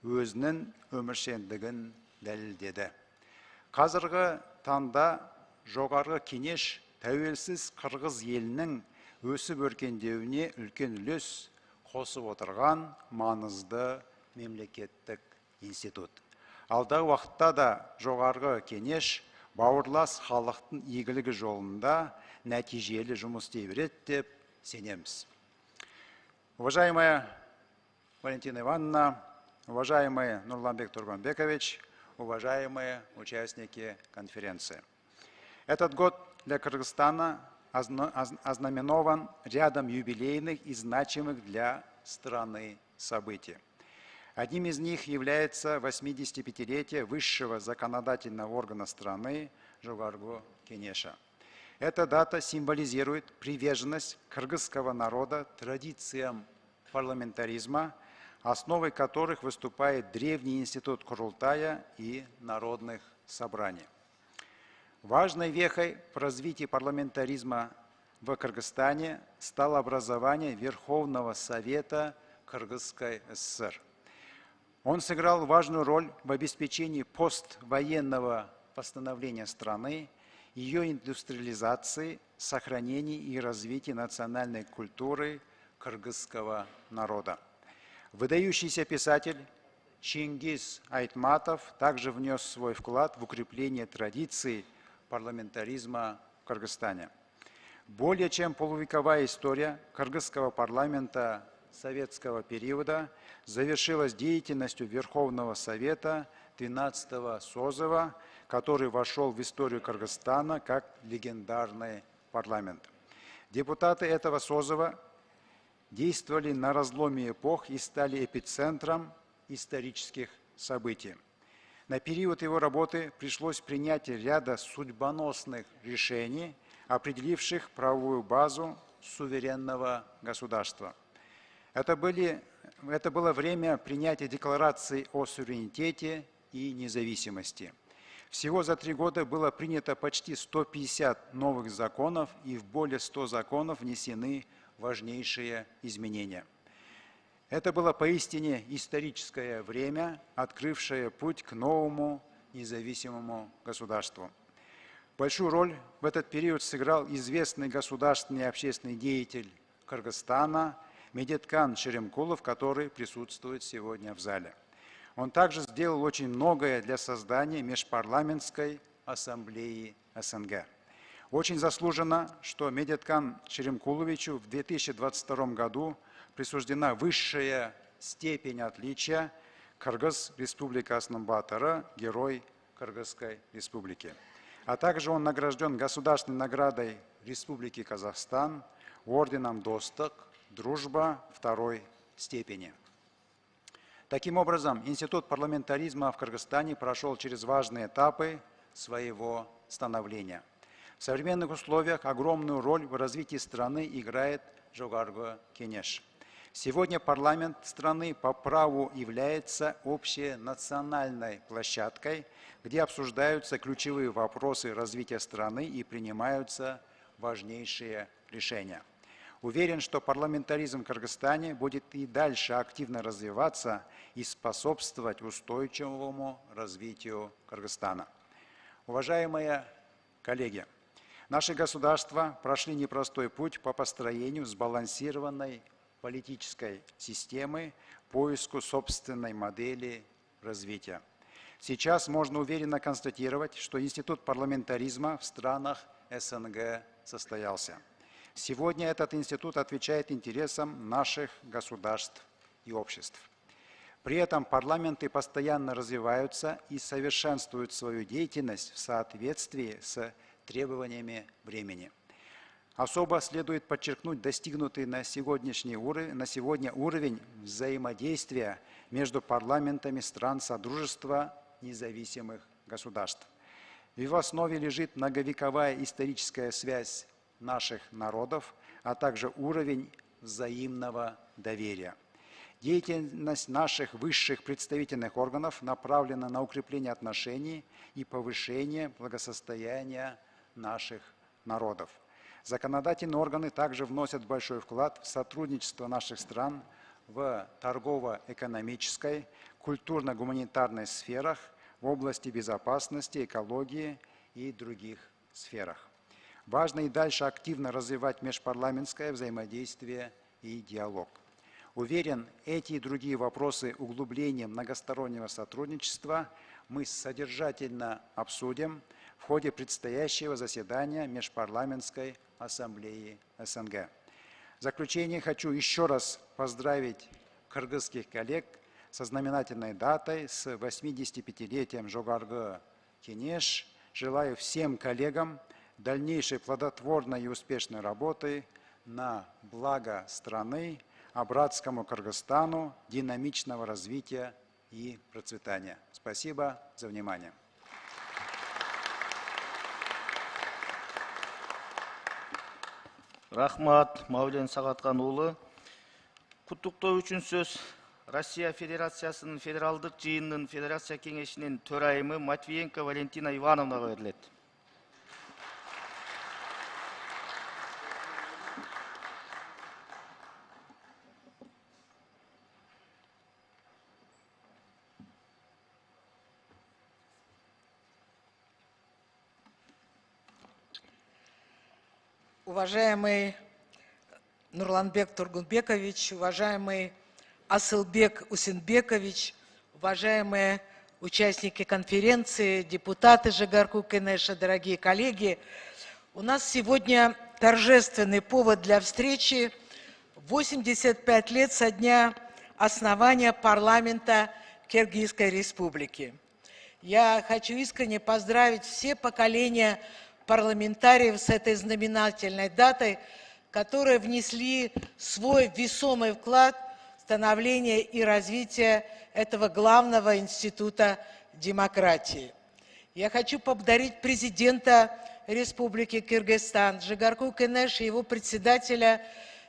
өзінің өміршеңдігін дәлелдеді. Қазіргі таңда жоғарғы кеңес тәуелсіз қырғыз елінің өсіп өркендеуіне үлкен үлес қосып отырған маңызды мемлекеттік институт. Алдағы уақытта да жоғарғы кеңес бауырлас халықтың игілігі жолында нәтижелі жұмыс істей береді деп сенеміз. Уважаемая Валентина Ивановна, уважаемый Нурланбек Турганбекович, уважаемые участники конференции. Этот год для Кыргызстана ознаменован рядом юбилейных и значимых для страны событий. Одним из них является 85-летие высшего законодательного органа страны Жоғарғы Кеңеша. Эта дата символизирует приверженность кыргызского народа традициям парламентаризма, основой которых выступает древний институт Курултая и народных собраний. Важной вехой в развитии парламентаризма в Кыргызстане стало образование Верховного Совета Кыргызской ССР. Он сыграл важную роль в обеспечении поствоенного восстановления страны, ее индустриализации, сохранении и развитии национальной культуры кыргызского народа. Выдающийся писатель Чингиз Айтматов также внес свой вклад в укрепление традиций парламентаризма в Кыргызстане. Более чем полувековая история кыргызского парламента советского периода завершилась деятельностью Верховного Совета 12-го созыва, который вошел в историю Кыргызстана как легендарный парламент. Депутаты этого созыва действовали на разломе эпох и стали эпицентром исторических событий. На период его работы пришлось принять ряда судьбоносных решений, определивших правовую базу суверенного государства. Это было время принятия декларации о суверенитете и независимости. Всего за 3 года было принято почти 150 новых законов, и в более 100 законов внесены важнейшие изменения. Это было поистине историческое время, открывшее путь к новому независимому государству. Большую роль в этот период сыграл известный государственный и общественный деятель Кыргызстана, Медеткан Шеремкулов, который присутствует сегодня в зале. Он также сделал очень многое для создания Межпарламентской ассамблеи СНГ. Очень заслуженно, что Медеткан Шеремкуловичу в 2022 году присуждена высшая степень отличия Кыргыз Республикасының батыры, Герой Кыргызской Республики. А также он награжден государственной наградой Республики Казахстан, орденом Достык, Дружба второй степени. Таким образом, Институт парламентаризма в Кыргызстане прошел через важные этапы своего становления. В современных условиях огромную роль в развитии страны играет Жогаргы Кенеш. Сегодня парламент страны по праву является общенациональной площадкой, где обсуждаются ключевые вопросы развития страны и принимаются важнейшие решения. Уверен, что парламентаризм в Кыргызстане будет и дальше активно развиваться и способствовать устойчивому развитию Кыргызстана. Уважаемые коллеги, наши государства прошли непростой путь по построению сбалансированной политической системы, поиску собственной модели развития. Сейчас можно уверенно констатировать, что институт парламентаризма в странах СНГ состоялся. Сегодня этот институт отвечает интересам наших государств и обществ. При этом парламенты постоянно развиваются и совершенствуют свою деятельность в соответствии с требованиями времени. Особо следует подчеркнуть достигнутый на сегодня уровень взаимодействия между парламентами стран Содружества независимых государств. В его основе лежит многовековая историческая связь наших народов, а также уровень взаимного доверия. Деятельность наших высших представительных органов направлена на укрепление отношений и повышение благосостояния наших народов. Законодательные органы также вносят большой вклад в сотрудничество наших стран в торгово-экономической, культурно-гуманитарной сферах, в области безопасности, экологии и других сферах. Важно и дальше активно развивать межпарламентское взаимодействие и диалог. Уверен, эти и другие вопросы углубления многостороннего сотрудничества мы содержательно обсудим в ходе предстоящего заседания Межпарламентской ассамблеи СНГ. В заключение хочу еще раз поздравить кыргызских коллег со знаменательной датой, с 85-летием Жогаргы Кенеш. Желаю всем коллегам дальнейшей плодотворной и успешной работы на благо страны, а братскому Кыргызстану динамичного развития и процветания. Спасибо за внимание. Рахмат, Мавлен Сағатқан уулу. Куттуктоо үчүн сөз Россия Федерациясынын федералдык жыйынынын Федерация кеңешинин төрайымы Матвиенко Валентина Ивановнага берилет. Уважаемый Нурланбек Тургунбекович, уважаемый Асылбек Усенбекович, уважаемые участники конференции, депутаты Жогарку Кенеша, дорогие коллеги, у нас сегодня торжественный повод для встречи. 85 лет со дня основания парламента Киргизской Республики. Я хочу искренне поздравить все поколения парламентариев с этой знаменательной датой, которые внесли свой весомый вклад в становление и развитие этого главного института демократии. Я хочу поблагодарить президента Республики Кыргызстан Жогарку Кенеш и его председателя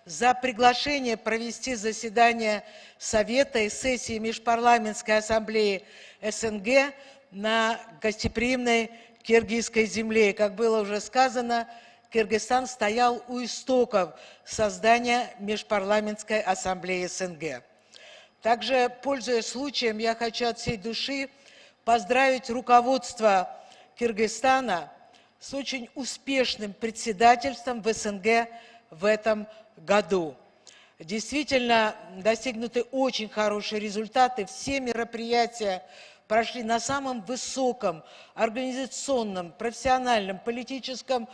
за приглашение провести заседание Совета и сессии Межпарламентской ассамблеи СНГ на гостеприимной киргизской земле. Как было уже сказано, Кыргызстан стоял у истоков создания Межпарламентской ассамблеи СНГ. Также, пользуясь случаем, я хочу от всей души поздравить руководство Кыргызстана с очень успешным председательством в СНГ в этом году. Действительно, достигнуты очень хорошие результаты. Все мероприятия прошли на самом высоком организационном, профессиональном, политическом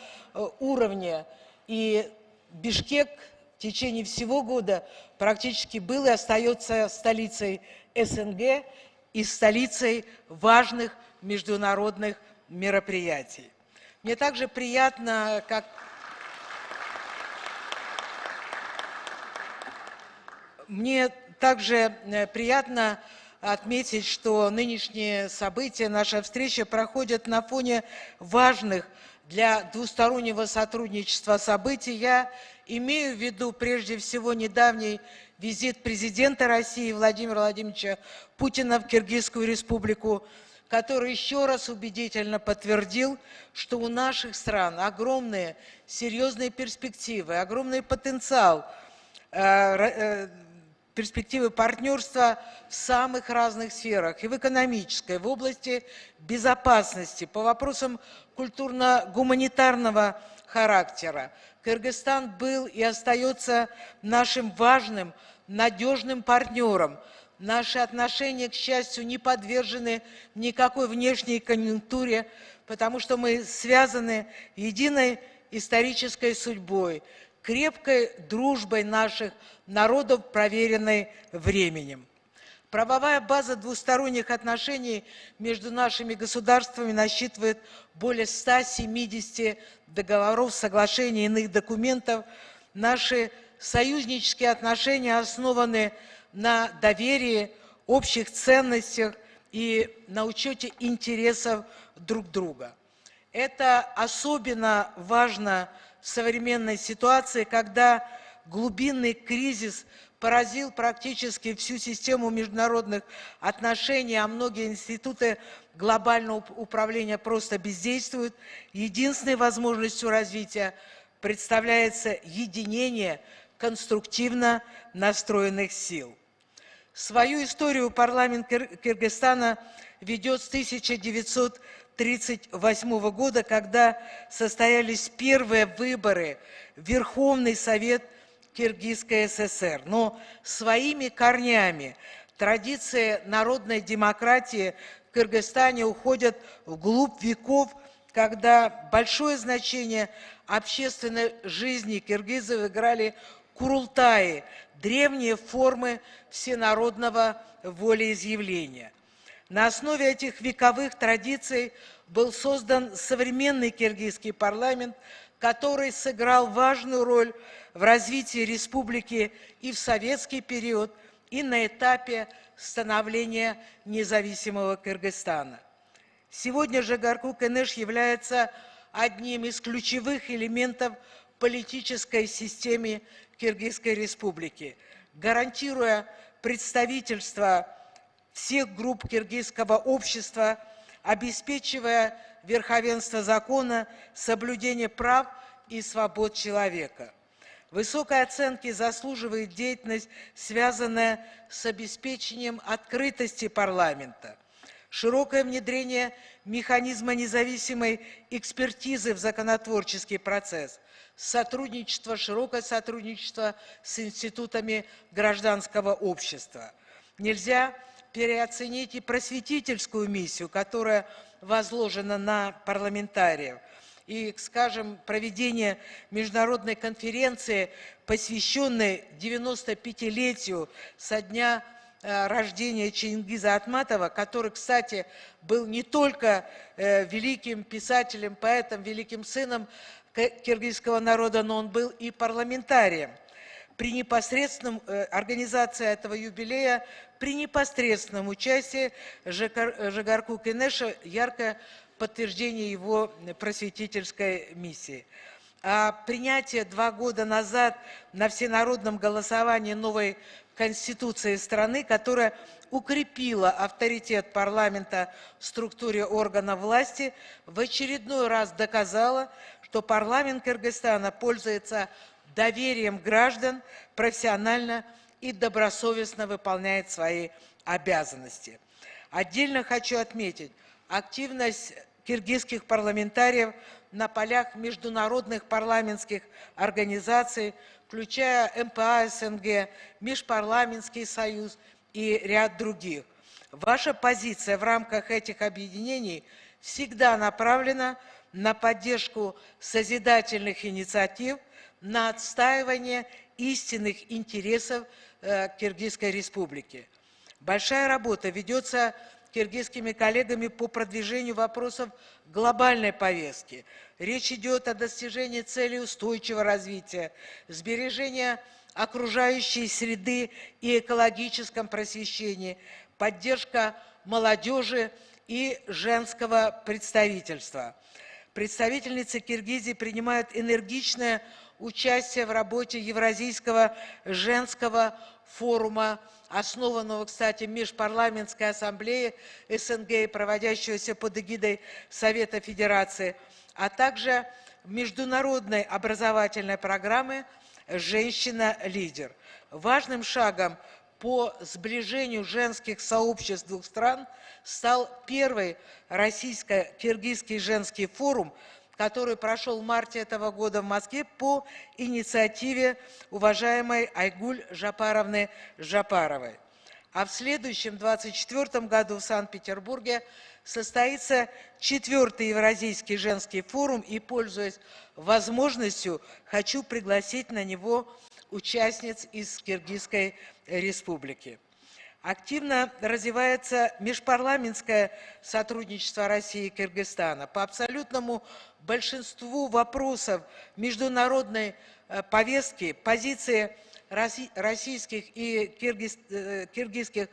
уровне. И Бишкек в течение всего года практически был и остается столицей СНГ и столицей важных международных мероприятий. Мне также приятно, отметить, что нынешние события, наша встреча проходят на фоне важных для двустороннего сотрудничества событий. Я имею в виду прежде всего недавний визит президента России Владимира Владимировича Путина в Киргизскую республику, который еще раз убедительно подтвердил, что у наших стран огромные серьезные перспективы, огромный потенциал, перспективы партнерства в самых разных сферах, и в экономической, в области безопасности, по вопросам культурно-гуманитарного характера. Кыргызстан был и остается нашим важным, надежным партнером. Наши отношения, к счастью, не подвержены никакой внешней конъюнктуре, потому что мы связаны единой исторической судьбой, крепкой дружбой наших народов, проверенной временем. Правовая база двусторонних отношений между нашими государствами насчитывает более 170 договоров, соглашений и иных документов. Наши союзнические отношения основаны на доверии, общих ценностях и на учете интересов друг друга. Это особенно важно в современной ситуации, когда глубинный кризис поразил практически всю систему международных отношений, а многие институты глобального управления просто бездействуют. Единственной возможностью развития представляется единение конструктивно настроенных сил. Свою историю парламент Кыргызстана ведет с 1938 года, когда состоялись первые выборы в Верховный Совет Киргизской ССР. Но своими корнями традиции народной демократии в Кыргызстане уходят вглубь веков, когда большое значение общественной жизни киргизов играли курултаи, древние формы всенародного волеизъявления. На основе этих вековых традиций был создан современный киргизский парламент, который сыграл важную роль в развитии республики и в советский период, и на этапе становления независимого Кыргызстана. Сегодня Жогорку-Кенеш является одним из ключевых элементов политической системы Киргизской республики, гарантируя представительство всех групп киргизского общества, обеспечивая верховенство закона, соблюдение прав и свобод человека. Высокой оценки заслуживает деятельность, связанная с обеспечением открытости парламента, широкое внедрение механизма независимой экспертизы в законотворческий процесс, широкое сотрудничество с институтами гражданского общества. Нельзя переоценить и просветительскую миссию, которая возложена на парламентариев. И, скажем, проведение международной конференции, посвященной 95-летию со дня рождения Чингиза Айтматова, который, кстати, был не только великим писателем, поэтом, великим сыном киргизского народа, но он был и парламентарием. При непосредственном организации этого юбилея, при непосредственном участии Жогорку-Кенеша яркое подтверждение его просветительской миссии. А принятие 2 года назад на всенародном голосовании новой Конституции страны, которая укрепила авторитет парламента в структуре органов власти, в очередной раз доказала, что парламент Кыргызстана пользуется доверием граждан, профессионально и добросовестно выполняет свои обязанности. Отдельно хочу отметить активность киргизских парламентариев на полях международных парламентских организаций, включая МПА СНГ, Межпарламентский союз и ряд других. Ваша позиция в рамках этих объединений всегда направлена на поддержку созидательных инициатив, на отстаивание истинных интересов Киргизской Республики. Большая работа ведется киргизскими коллегами по продвижению вопросов глобальной повестки. Речь идет о достижении целей устойчивого развития, сбережения окружающей среды и экологическом просвещении, поддержка молодежи и женского представительства. Представительницы Киргизии принимают энергичное участие в работе Евразийского женского форума, основанного, кстати, Межпарламентской ассамблеи СНГ, проводящегося под эгидой Совета Федерации, а также международной образовательной программы «Женщина-лидер». Важным шагом по сближению женских сообществ двух стран стал первый российско-киргизский женский форум, который прошел в марте этого года в Москве по инициативе уважаемой Айгуль Жапаровны Жапаровой. А в следующем, 2024 году в Санкт-Петербурге состоится 4-й Евразийский женский форум, и, пользуясь возможностью, хочу пригласить на него участниц из Киргизской Республики. Активно развивается межпарламентское сотрудничество России и Кыргызстана. По абсолютному большинству вопросов международной повестки позиции российских и киргизских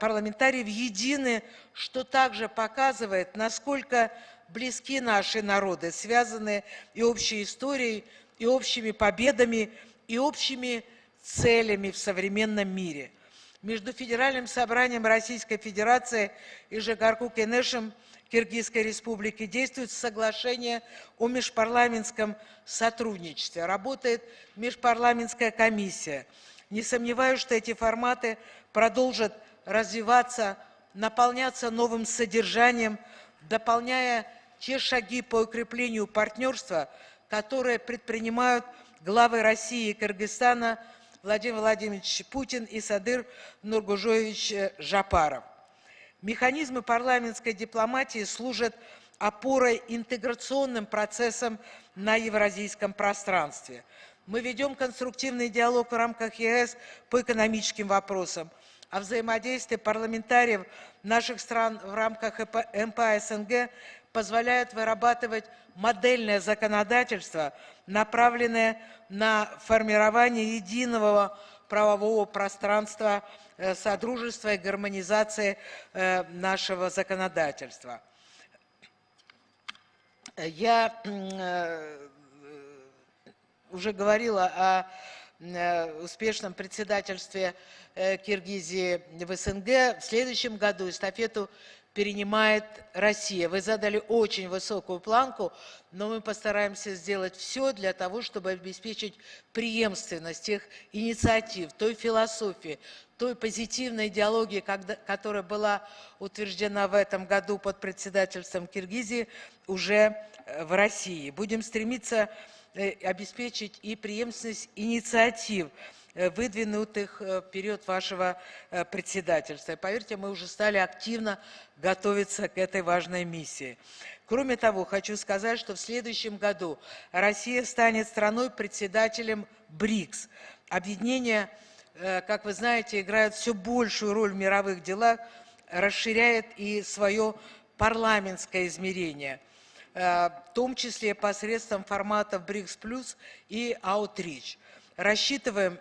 парламентариев едины, что также показывает, насколько близки наши народы, связанные и общей историей, и общими победами, и общими целями в современном мире. Между Федеральным собранием Российской Федерации и Жогорку-Кенешем Киргизской Республики действует соглашение о межпарламентском сотрудничестве. Работает межпарламентская комиссия. Не сомневаюсь, что эти форматы продолжат развиваться, наполняться новым содержанием, дополняя те шаги по укреплению партнерства, которые предпринимают главы России и Кыргызстана Владимир Владимирович Путин и Садыр Нургужоевич Жапаров. Механизмы парламентской дипломатии служат опорой интеграционным процессам на евразийском пространстве. Мы ведем конструктивный диалог в рамках ЕС по экономическим вопросам, а взаимодействие парламентариев наших стран в рамках МПА СНГ позволяет вырабатывать модельное законодательство, направленное на формирование единого правового пространства содружества и гармонизации нашего законодательства. Я уже говорила о успешном председательстве Киргизии в СНГ. В следующем году эстафету перенимает Россия. Вы задали очень высокую планку, но мы постараемся сделать все для того, чтобы обеспечить преемственность тех инициатив, той философии, той позитивной идеологии, которая была утверждена в этом году под председательством Киргизии уже в России. Будем стремиться обеспечить и преемственность инициатив, выдвинутых в период вашего председательства. И поверьте, мы уже стали активно готовиться к этой важной миссии. Кроме того, хочу сказать, что в следующем году Россия станет страной-председателем БРИКС. Объединение, как вы знаете, играет все большую роль в мировых делах, расширяет и свое парламентское измерение, в том числе посредством форматов БРИКС+ и Outreach. Рассчитываем,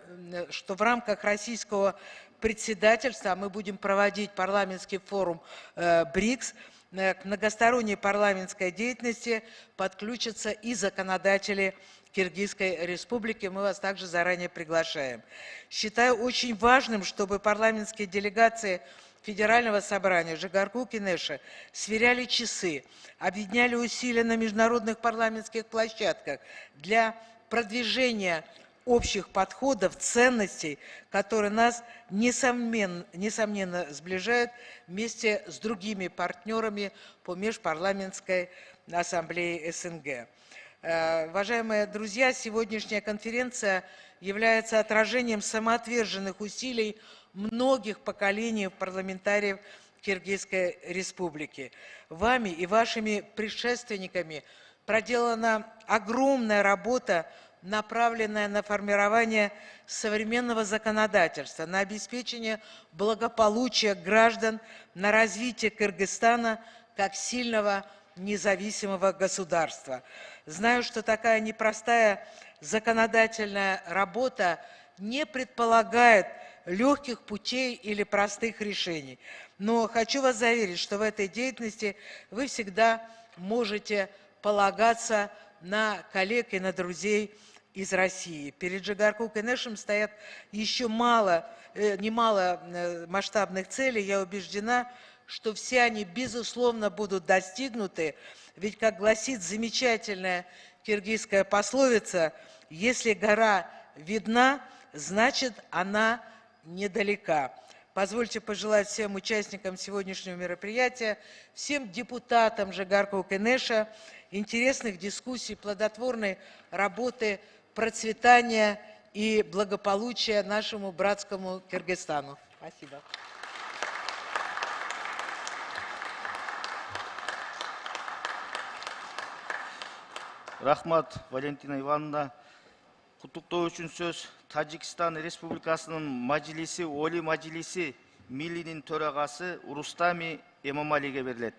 что в рамках российского председательства мы будем проводить парламентский форум БРИКС. К многосторонней парламентской деятельности подключатся и законодатели Киргизской Республики. Мы вас также заранее приглашаем. Считаю очень важным, чтобы парламентские делегации Федерального собрания Жогорку-Кенеша сверяли часы, объединяли усилия на международных парламентских площадках для продвижения общих подходов, ценностей, которые нас, несомненно, сближают вместе с другими партнерами по Межпарламентской ассамблее СНГ. Уважаемые друзья, сегодняшняя конференция является отражением самоотверженных усилий многих поколений парламентариев Киргизской Республики. Вами и вашими предшественниками проделана огромная работа, направленная на формирование современного законодательства, на обеспечение благополучия граждан, на развитие Кыргызстана как сильного независимого государства. Знаю, что такая непростая законодательная работа не предполагает легких путей или простых решений. Но хочу вас заверить, что в этой деятельности вы всегда можете полагаться на коллег и на друзей из России. Перед Жогорку Кенешем стоят еще немало масштабных целей. Я убеждена, что все они, безусловно, будут достигнуты. Ведь, как гласит замечательная киргизская пословица, если гора видна, значит, она недалека. Позвольте пожелать всем участникам сегодняшнего мероприятия, всем депутатам Жогорку Кенеша интересных дискуссий, плодотворной работы, процветания и благополучия нашему братскому Кыргызстану. Спасибо. Рахмат, Валентина Ивановна. Куттуктоо үчүн сөз Тажикстан Республикасынын Мажилиси, Оли Мажилиси Миллинин төрагасы Урустами Эмомалиге берилет.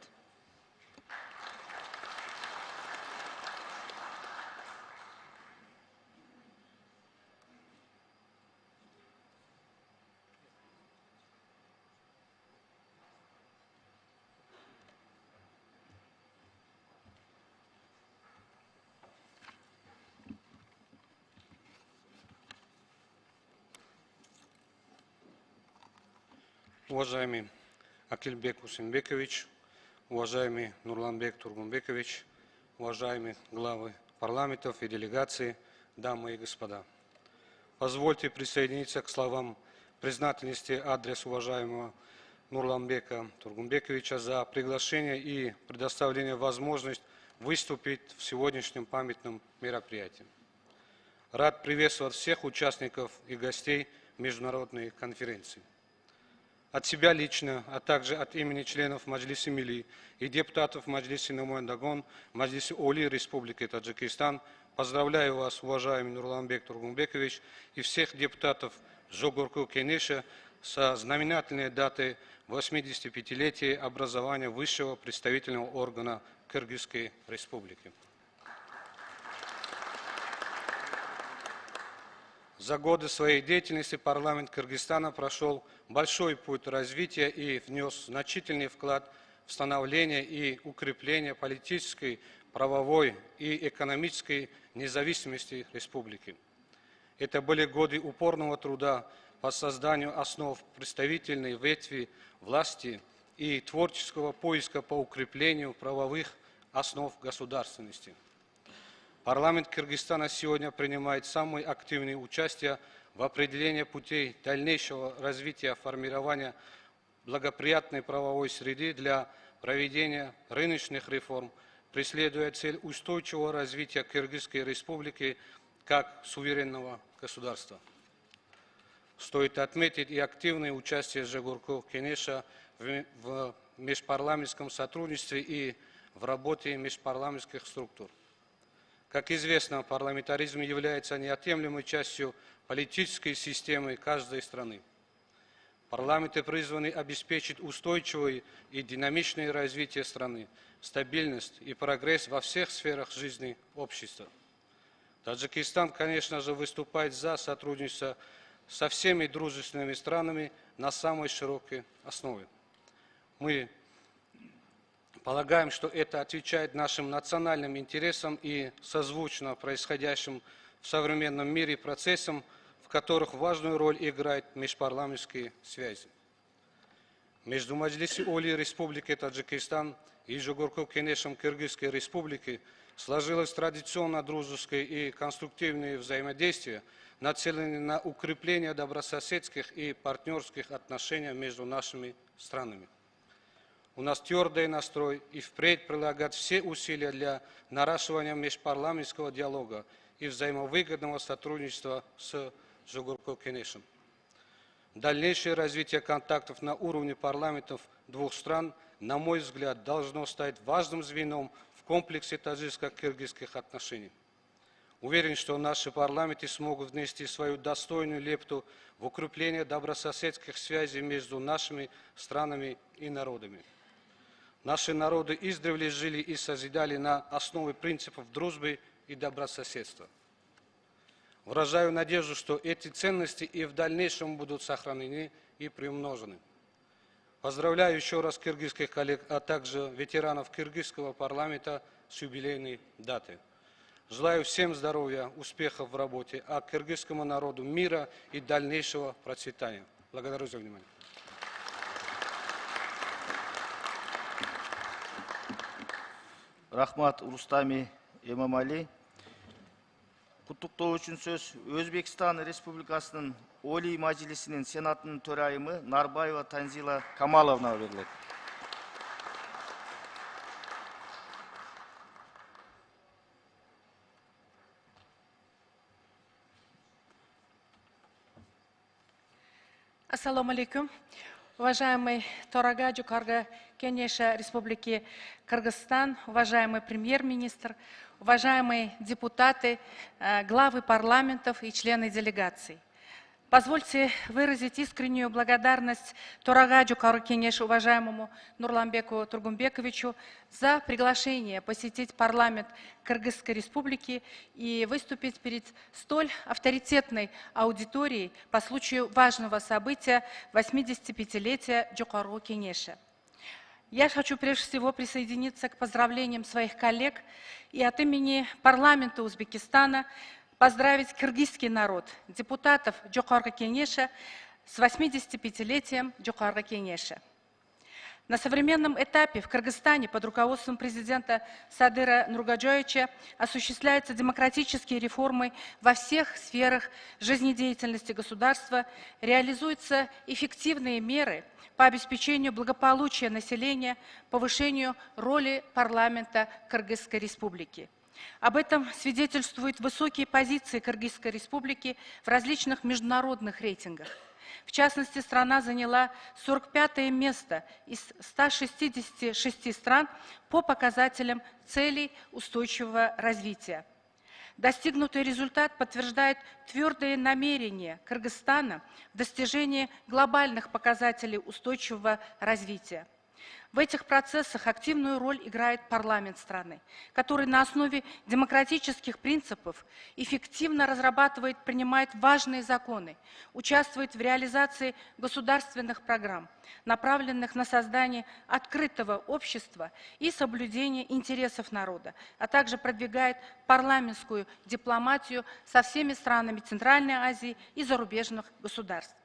Уважаемый Акилбек Усенбекович, уважаемый Нурланбек Тургунбекович, уважаемые главы парламентов и делегаций, дамы и господа. Позвольте присоединиться к словам признательности адрес уважаемого Нурланбека Тургунбековича за приглашение и предоставление возможности выступить в сегодняшнем памятном мероприятии. Рад приветствовать всех участников и гостей международной конференции. От себя лично, а также от имени членов Маджлиси Милли и депутатов Маджлиси Нумояндагон, Маджлиси Оли Республики Таджикистан, поздравляю вас, уважаемый Нурланбек Тургунбекович, и всех депутатов Жогорку Кенеша со знаменательной датой 85-летия образования высшего представительного органа Кыргызской Республики. За годы своей деятельности парламент Кыргызстана прошел большой путь развития и внес значительный вклад в становление и укрепление политической, правовой и экономической независимости республики. Это были годы упорного труда по созданию основ представительной ветви власти и творческого поиска по укреплению правовых основ государственности. Парламент Кыргызстана сегодня принимает самое активное участие в определении путей дальнейшего развития формирования благоприятной правовой среды для проведения рыночных реформ, преследуя цель устойчивого развития Кыргызской Республики как суверенного государства. Стоит отметить и активное участие Жогорку Кенеша в межпарламентском сотрудничестве и в работе межпарламентских структур. Как известно, парламентаризм является неотъемлемой частью политической системы каждой страны. Парламенты призваны обеспечить устойчивое и динамичное развитие страны, стабильность и прогресс во всех сферах жизни общества. Таджикистан, конечно же, выступает за сотрудничество со всеми дружественными странами на самой широкой основе. Мы полагаем, что это отвечает нашим национальным интересам и созвучно происходящим в современном мире процессам, в которых важную роль играют межпарламентские связи. между Маджлиси Оли Республики Таджикистан и Жогорку Кенешем Кыргызской Республики сложилось традиционно дружеское и конструктивное взаимодействие, нацеленное на укрепление добрососедских и партнерских отношений между нашими странами. У нас твердый настрой и впредь прилагать все усилия для наращивания межпарламентского диалога и взаимовыгодного сотрудничества с Жогорку Кенешем. Дальнейшее развитие контактов на уровне парламентов двух стран, на мой взгляд, должно стать важным звеном в комплексе таджикско-кыргызских отношений. Уверен, что наши парламенты смогут внести свою достойную лепту в укрепление добрососедских связей между нашими странами и народами. Наши народы издревле жили и созидали на основе принципов дружбы и добрососедства. Выражаю надежду, что эти ценности и в дальнейшем будут сохранены и приумножены. Поздравляю еще раз кыргызских коллег, а также ветеранов кыргызского парламента с юбилейной датой. Желаю всем здоровья, успехов в работе, а кыргызскому народу мира и дальнейшего процветания. Благодарю за внимание. Рахмат Рустами Эмамали. Құттықтау үшін сөз Өзбекстан Республикасының Олий Мажилисінің Сенатының төрайымы Нарбаева Танзила Камаловна беріледі. Ассаламу алейкум. Уважаемый Торага Жукарга Кенеша Республики Кыргызстан, уважаемый премьер-министр, уважаемые депутаты, главы парламентов и члены делегаций. Позвольте выразить искреннюю благодарность Торага Жукарга Кенешу, уважаемому Нурланбеку Тургумбековичу, за приглашение посетить парламент Кыргызской Республики и выступить перед столь авторитетной аудиторией по случаю важного события 85-летия Жукарга Кенеша. Я хочу прежде всего присоединиться к поздравлениям своих коллег и от имени парламента Узбекистана поздравить кыргызский народ, депутатов Жукарга Кенеша с 85-летием Жукарга Кенеша. На современном этапе в Кыргызстане под руководством президента Садыра Нургаджоевича осуществляются демократические реформы во всех сферах жизнедеятельности государства, реализуются эффективные меры по обеспечению благополучия населения, повышению роли парламента Кыргызской Республики. Об этом свидетельствуют высокие позиции Кыргызской Республики в различных международных рейтингах. В частности, страна заняла 45-е место из 166 стран по показателям целей устойчивого развития. Достигнутый результат подтверждает твердое намерение Кыргызстана в достижении глобальных показателей устойчивого развития. В этих процессах активную роль играет парламент страны, который на основе демократических принципов эффективно разрабатывает, принимает важные законы, участвует в реализации государственных программ, направленных на создание открытого общества и соблюдение интересов народа, а также продвигает парламентскую дипломатию со всеми странами Центральной Азии и зарубежных государств.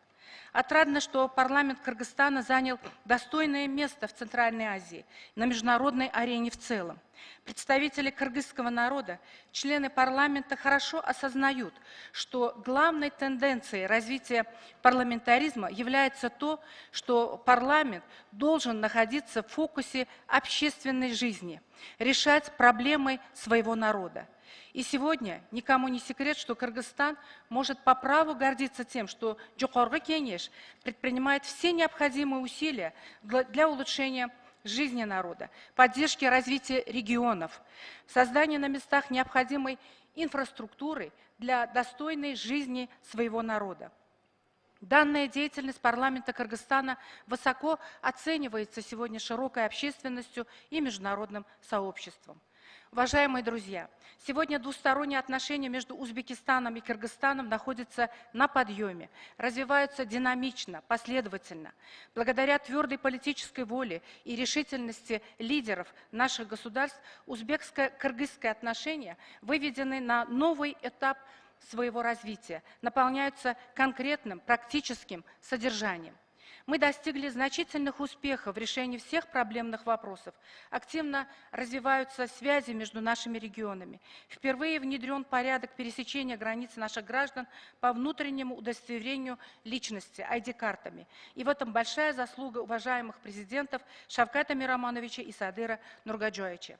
Отрадно, что парламент Кыргызстана занял достойное место в Центральной Азии, на международной арене в целом. Представители кыргызского народа, члены парламента хорошо осознают, что главной тенденцией развития парламентаризма является то, что парламент должен находиться в фокусе общественной жизни, решать проблемы своего народа. И сегодня никому не секрет, что Кыргызстан может по праву гордиться тем, что Жукарга Кенеш предпринимает все необходимые усилия для улучшения жизни народа, поддержки развития регионов, создания на местах необходимой инфраструктуры для достойной жизни своего народа. Данная деятельность парламента Кыргызстана высоко оценивается сегодня широкой общественностью и международным сообществом. Уважаемые друзья, сегодня двусторонние отношения между Узбекистаном и Кыргызстаном находятся на подъеме, развиваются динамично, последовательно. Благодаря твердой политической воле и решительности лидеров наших государств, узбекско-кыргызские отношения выведены на новый этап своего развития, наполняются конкретным практическим содержанием. Мы достигли значительных успехов в решении всех проблемных вопросов. Активно развиваются связи между нашими регионами. Впервые внедрен порядок пересечения границ наших граждан по внутреннему удостоверению личности, ID-картами. И в этом большая заслуга уважаемых президентов Шавката Миромоновича и Садыра Нургаджоевича.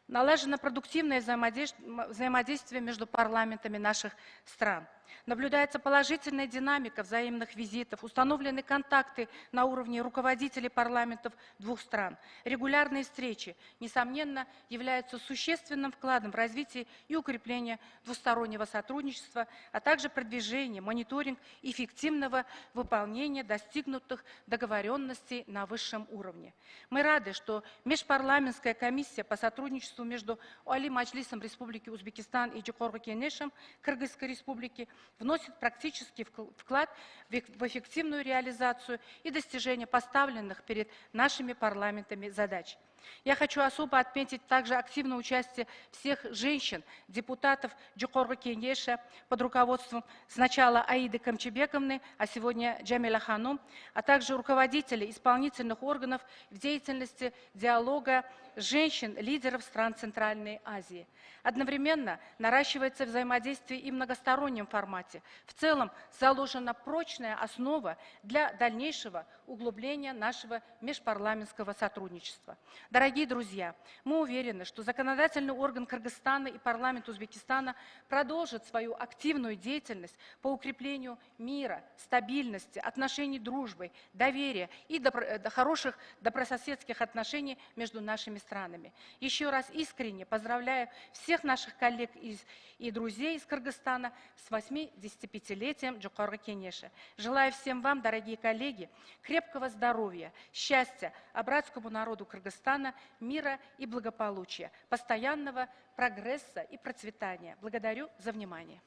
Налажено продуктивное взаимодействие между парламентами наших стран. Наблюдается положительная динамика взаимных визитов, установлены контакты на уровне руководителей парламентов двух стран. Регулярные встречи, несомненно, являются существенным вкладом в развитие и укрепление двустороннего сотрудничества, а также продвижение, мониторинг эффективного выполнения достигнутых договоренностей на высшем уровне. Мы рады, что Межпарламентская комиссия по сотрудничеству между Али Маджлисом Республики Узбекистан и Джокорго Кенешем Кыргызской Республики вносит практический вклад в эффективную реализацию и достижение поставленных перед нашими парламентами задач. Я хочу особо отметить также активное участие всех женщин, депутатов Джокорго Кенеша под руководством сначала Аиды Камчебековны, а сегодня Джамиля Ханум, а также руководителей исполнительных органов в деятельности диалога женщин, лидеров стран Центральной Азии. Одновременно наращивается взаимодействие и в многостороннем формате. В целом заложена прочная основа для дальнейшего углубления нашего межпарламентского сотрудничества. Дорогие друзья, мы уверены, что законодательный орган Кыргызстана и парламент Узбекистана продолжат свою активную деятельность по укреплению мира, стабильности, отношений дружбы, доверия и хороших добрососедских отношений между нашими странами. Еще раз искренне поздравляю всех наших коллег и друзей из Кыргызстана с 85-летием Джокорго Кенеша. Желаю всем вам, дорогие коллеги, крепкого здоровья, счастья, а братскому народу Кыргызстана мира и благополучия, постоянного прогресса и процветания. Благодарю за внимание.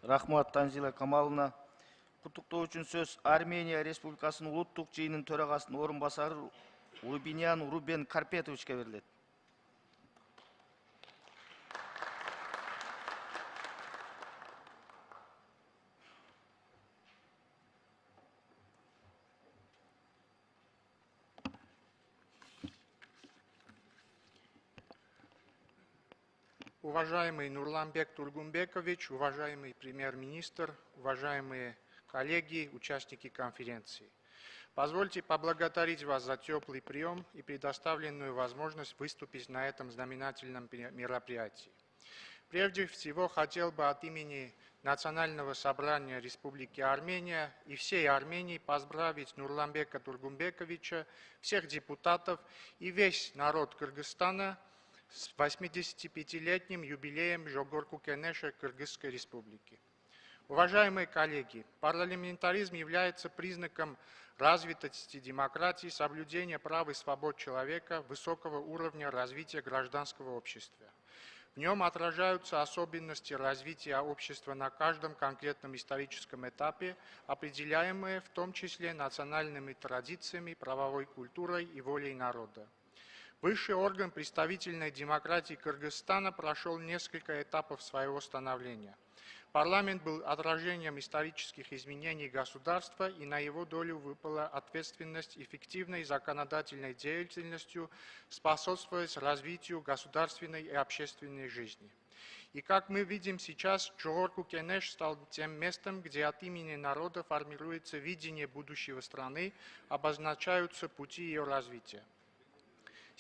Рахмат Танзила Камаловна. Куттуктоо үчүн сөз Армения Республикасынын улуттук жыйынынын төрагасынын орун басары Рубинян Рубен Карпетовичке берилет. Уважаемый Нурланбек Тургунбекович, уважаемый премьер-министр, уважаемые коллеги, участники конференции. Позвольте поблагодарить вас за теплый прием и предоставленную возможность выступить на этом знаменательном мероприятии. Прежде всего, хотел бы от имени Национального собрания Республики Армения и всей Армении поздравить Нурланбека Тургунбековича, всех депутатов и весь народ Кыргызстана с 85-летним юбилеем Жогорку Кенеша Кыргызской Республики. Уважаемые коллеги, парламентаризм является признаком развитости демократии, соблюдения прав и свобод человека, высокого уровня развития гражданского общества. В нем отражаются особенности развития общества на каждом конкретном историческом этапе, определяемые в том числе национальными традициями, правовой культурой и волей народа. Высший орган представительной демократии Кыргызстана прошел несколько этапов своего становления. Парламент был отражением исторических изменений государства, и на его долю выпала ответственность эффективной законодательной деятельностью способствовать развитию государственной и общественной жизни. И как мы видим сейчас, Джокорго Кенеш стал тем местом, где от имени народа формируется видение будущего страны, обозначаются пути ее развития.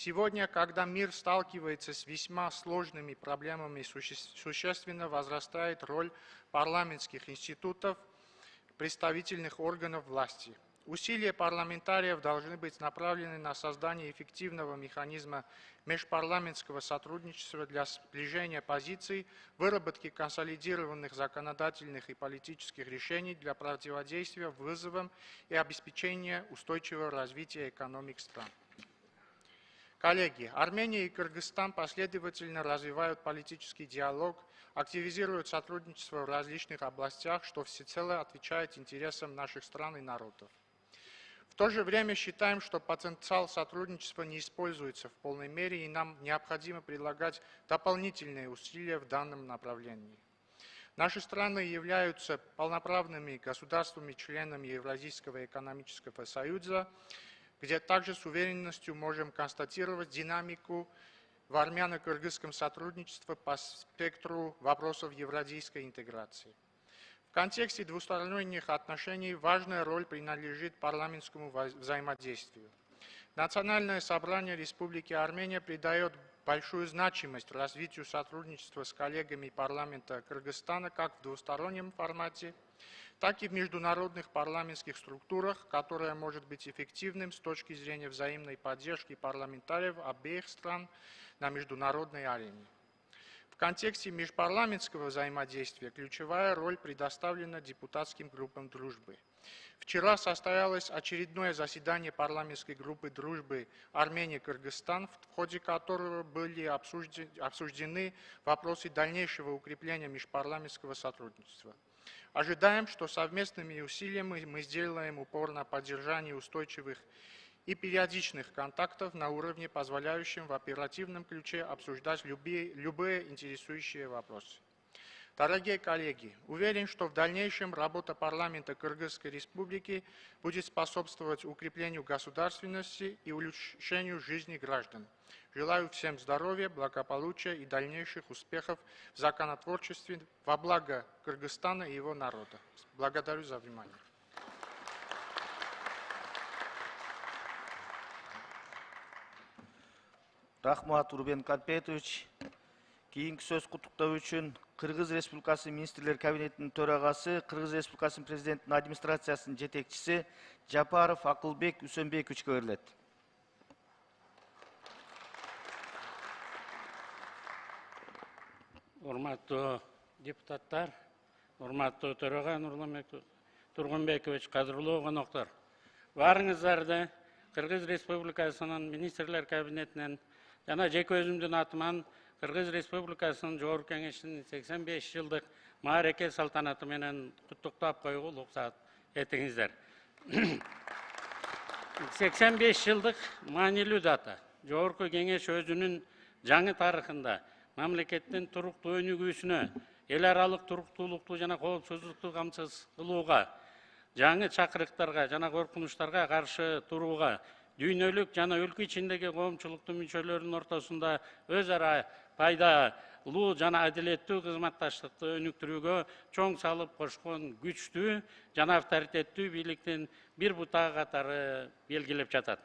Сегодня, когда мир сталкивается с весьма сложными проблемами, существенно возрастает роль парламентских институтов, представительных органов власти. Усилия парламентариев должны быть направлены на создание эффективного механизма межпарламентского сотрудничества для сближения позиций, выработки консолидированных законодательных и политических решений для противодействия вызовам и обеспечения устойчивого развития экономик стран. Коллеги, Армения и Кыргызстан последовательно развивают политический диалог, активизируют сотрудничество в различных областях, что всецело отвечает интересам наших стран и народов. В то же время считаем, что потенциал сотрудничества не используется в полной мере, и нам необходимо прилагать дополнительные усилия в данном направлении. Наши страны являются полноправными государствами-членами Евразийского экономического союза, где также с уверенностью можем констатировать динамику в армяно-кыргызском сотрудничестве по спектру вопросов евразийской интеграции. В контексте двусторонних отношений важная роль принадлежит парламентскому взаимодействию. Национальное собрание Республики Армения придает большую значимость развитию сотрудничества с коллегами парламента Кыргызстана как в двустороннем формате, так и в международных парламентских структурах, которое может быть эффективным с точки зрения взаимной поддержки парламентариев обеих стран на международной арене. В контексте межпарламентского взаимодействия ключевая роль предоставлена депутатским группам дружбы. Вчера состоялось очередное заседание парламентской группы дружбы Армения-Кыргызстан, в ходе которого были обсуждены вопросы дальнейшего укрепления межпарламентского сотрудничества. Ожидаем, что совместными усилиями мы сделаем упор на поддержание устойчивых и периодичных контактов на уровне, позволяющем в оперативном ключе обсуждать любые интересующие вопросы. Дорогие коллеги, уверен, что в дальнейшем работа парламента Кыргызской Республики будет способствовать укреплению государственности и улучшению жизни граждан. Желаю всем здоровья, благополучия и дальнейших успехов в законотворчестве во благо Кыргызстана и его народа. Благодарю за внимание. Рахмат, Рубен Кальпетович. Кейинки сөз куттуктоо үчүн Кыргыз Республикасы министрлер кабинетинин төрагасы, Кыргыз Республикасынын президентинин администрациясынын жетекчиси Жапаров Акылбек Үсөнбековичке берилет. Урматтуу депутаттар, урматтуу төрага Нурланбек Тургунбекович, кадырлуу коноктор. Барыңыздарды Кыргыз Республикасынын министрлер кабинетинен жана жеке өзүмдүн атыман Кыргыз Республикасынын Жогорку Кеңешинин 85 жылдык маареке салтанаты менен куттуктап коюуга уруксат этиңиздер. 85 жылдык маанилүү дата. Жогорку Кеңеш өзүнүн жаңы тарыхында мамлекеттин туруктуу өнүгүүсүнө, эл аралык туруктуулукту жана коопсуздукту камсыз кылууга, жаңы чакырыктарга жана коркунучтарга каршы турууга, дүйнөлүк жана өлкө ичиндеги коомчулуктун мүчөлөрүнүн ортосунда өз ара пайдалуу жана адилеттүү кызматташтыкты өнүктүрүүгө чоң салып кошкон күчтүү жана авторитеттүү бийликтин бир бутагы катары белгилеп жатат.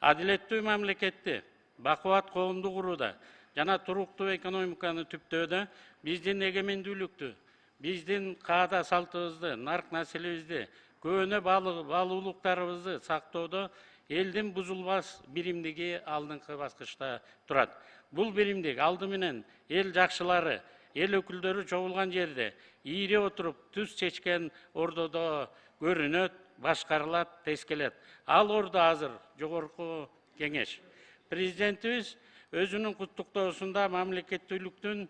Адилеттүү мамлекетти бакубат коомду курууда жана туруктуу экономиканы түптөөдө биздин эгемендүүлүктү, биздин каада салтыбызды, нарк населебизди, көөнө баалуулуктарыбызды сактоодо элдин бузулбас биримдиги алдыңкы баскычта турат. Бул биримдик алды менен эл жакшылары, эл өкүлдөрү чогулган жерде ийире отуруп түз чечкен ордодо көрүнөт, башкарылат, тескелет. Ал ордо азыр Жогорку Кеңеш. Президентибиз өзүнүн куттуктоосунда мамлекеттүүлүктүн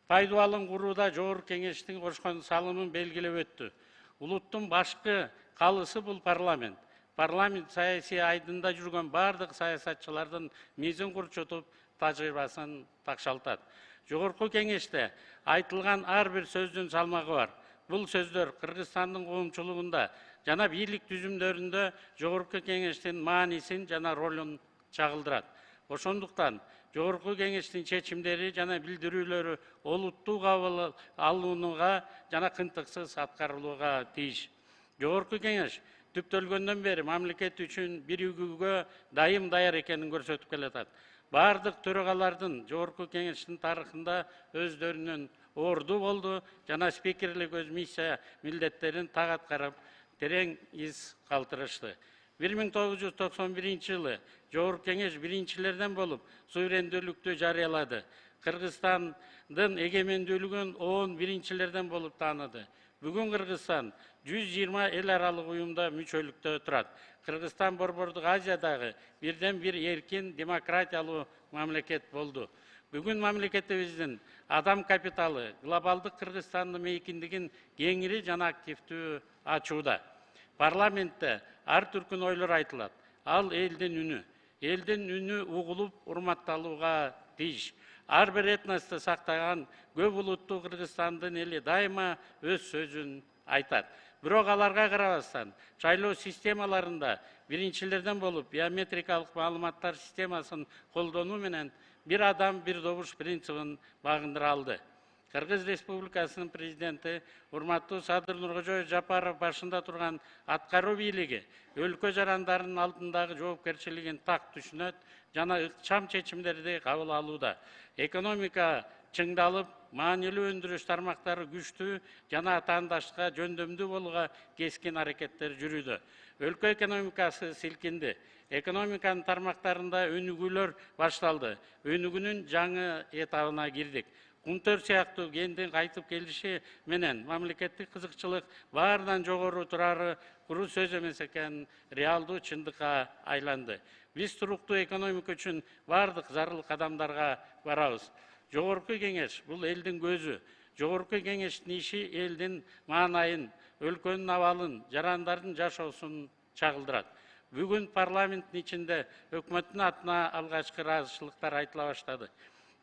пайдалын курууда Жогорку Кеңештин кошкон салымын белгилеп өттү. Улуттун башкы калысы бул парламент. Парламент саясий айдында жүргөн бардык саясатчылардын мизин курчутуп, тажрыйбасын такшалтат. Жогорку Кеңеште айтылган ар бир сөздүн салмагы бар. Бул сөздөр Кыргызстандын коомчулугунда жана бийлик түзүмдөрүндө Жогорку Кеңештин маанисин жана ролун чагылдырат. Ошондуктан Жогорку Кеңештин чечимдери жана билдирүүлөрү олуттуу кабыл алынууга жана кынтыксыз аткарылууга тийиш. Жогорку Кеңеш түптөлгөндөн бери мамлекет үчүн биригүүгө дайым даяр экенин көрсөтүп келатат. Бардык төрагалардын Жогорку Кеңештин тарыхында өздөрүнүн орду болду жана спикерлик өз миссия милдеттерин так аткарып, терең из калтырышты. 1991 жылы Жогорку Кеңеш биринчилерден болуп суверендүүлүктү жарыялады. Кыргызстандын эгемендүүлүгүн 11-чилерден болуп тааныды. Бүгүн Кыргызстан 120 эл аралык уюмда мүчөлүктө турат. Кыргызстан Борбордук Азиядагы бирден бир эркин демократиялуу мамлекет болду. Бүгүн мамлекетибиздин адам капиталы глобалдык Кыргызстандын мейкиндигин кеңири жана активдүү ачууда. Парламентте ар түркүн ойлор айтылат. Ал элдин үнү. Элдин үнү угулуп урматталууга тийиш. ар бир этносту сактаган көп улуттуу Кыргызстандын эли дайыма өз сөзүн айтат. Бирок аларга карабастан шайлоо системаларында биринчилерден болуп биометрикалык маалыматтар системасын колдонуу менен бир адам бир добуш принцибин багындыра алды. Кыргыз Республикасынын президенти урматтуу Садыр Нуркожоев Жапаров башында турган аткаруу бийлиги өлкө жарандарынын алдындагы жоопкерчилигин так түшүнөт жана ыкчам чечимдерди кабыл алууда. Экономика чыңдалып, маанилүү өндүрүш тармактары күчтүү жана атаандашка жөндөмдүү болууга кескин аракеттер жүрүүдө. Өлкө экономикасы силкинди. Экономиканын тармактарында өнүгүүлөр башталды. Өнүгүүнүн жаңы этабына кирдик. Кунтөр сыяктуу кендин кайтып келиши менен мамлекеттик кызыкчылык баарынан жогору турары куру сөз эмес экен, реалдуу чындыкка айланды. Биз туруктуу экономика үчүн бардык зарыл кадамдарга барабыз. Жогорку кеңеш бул элдин көзү. Жогорку кеңештин иши элдин маанайын, өлкөнүн абалын, жарандардын жашоосун чагылдырат. Бүгүн парламенттин ичинде өкмөттүн атына алгачкы ыраазычылыктар айтыла баштады.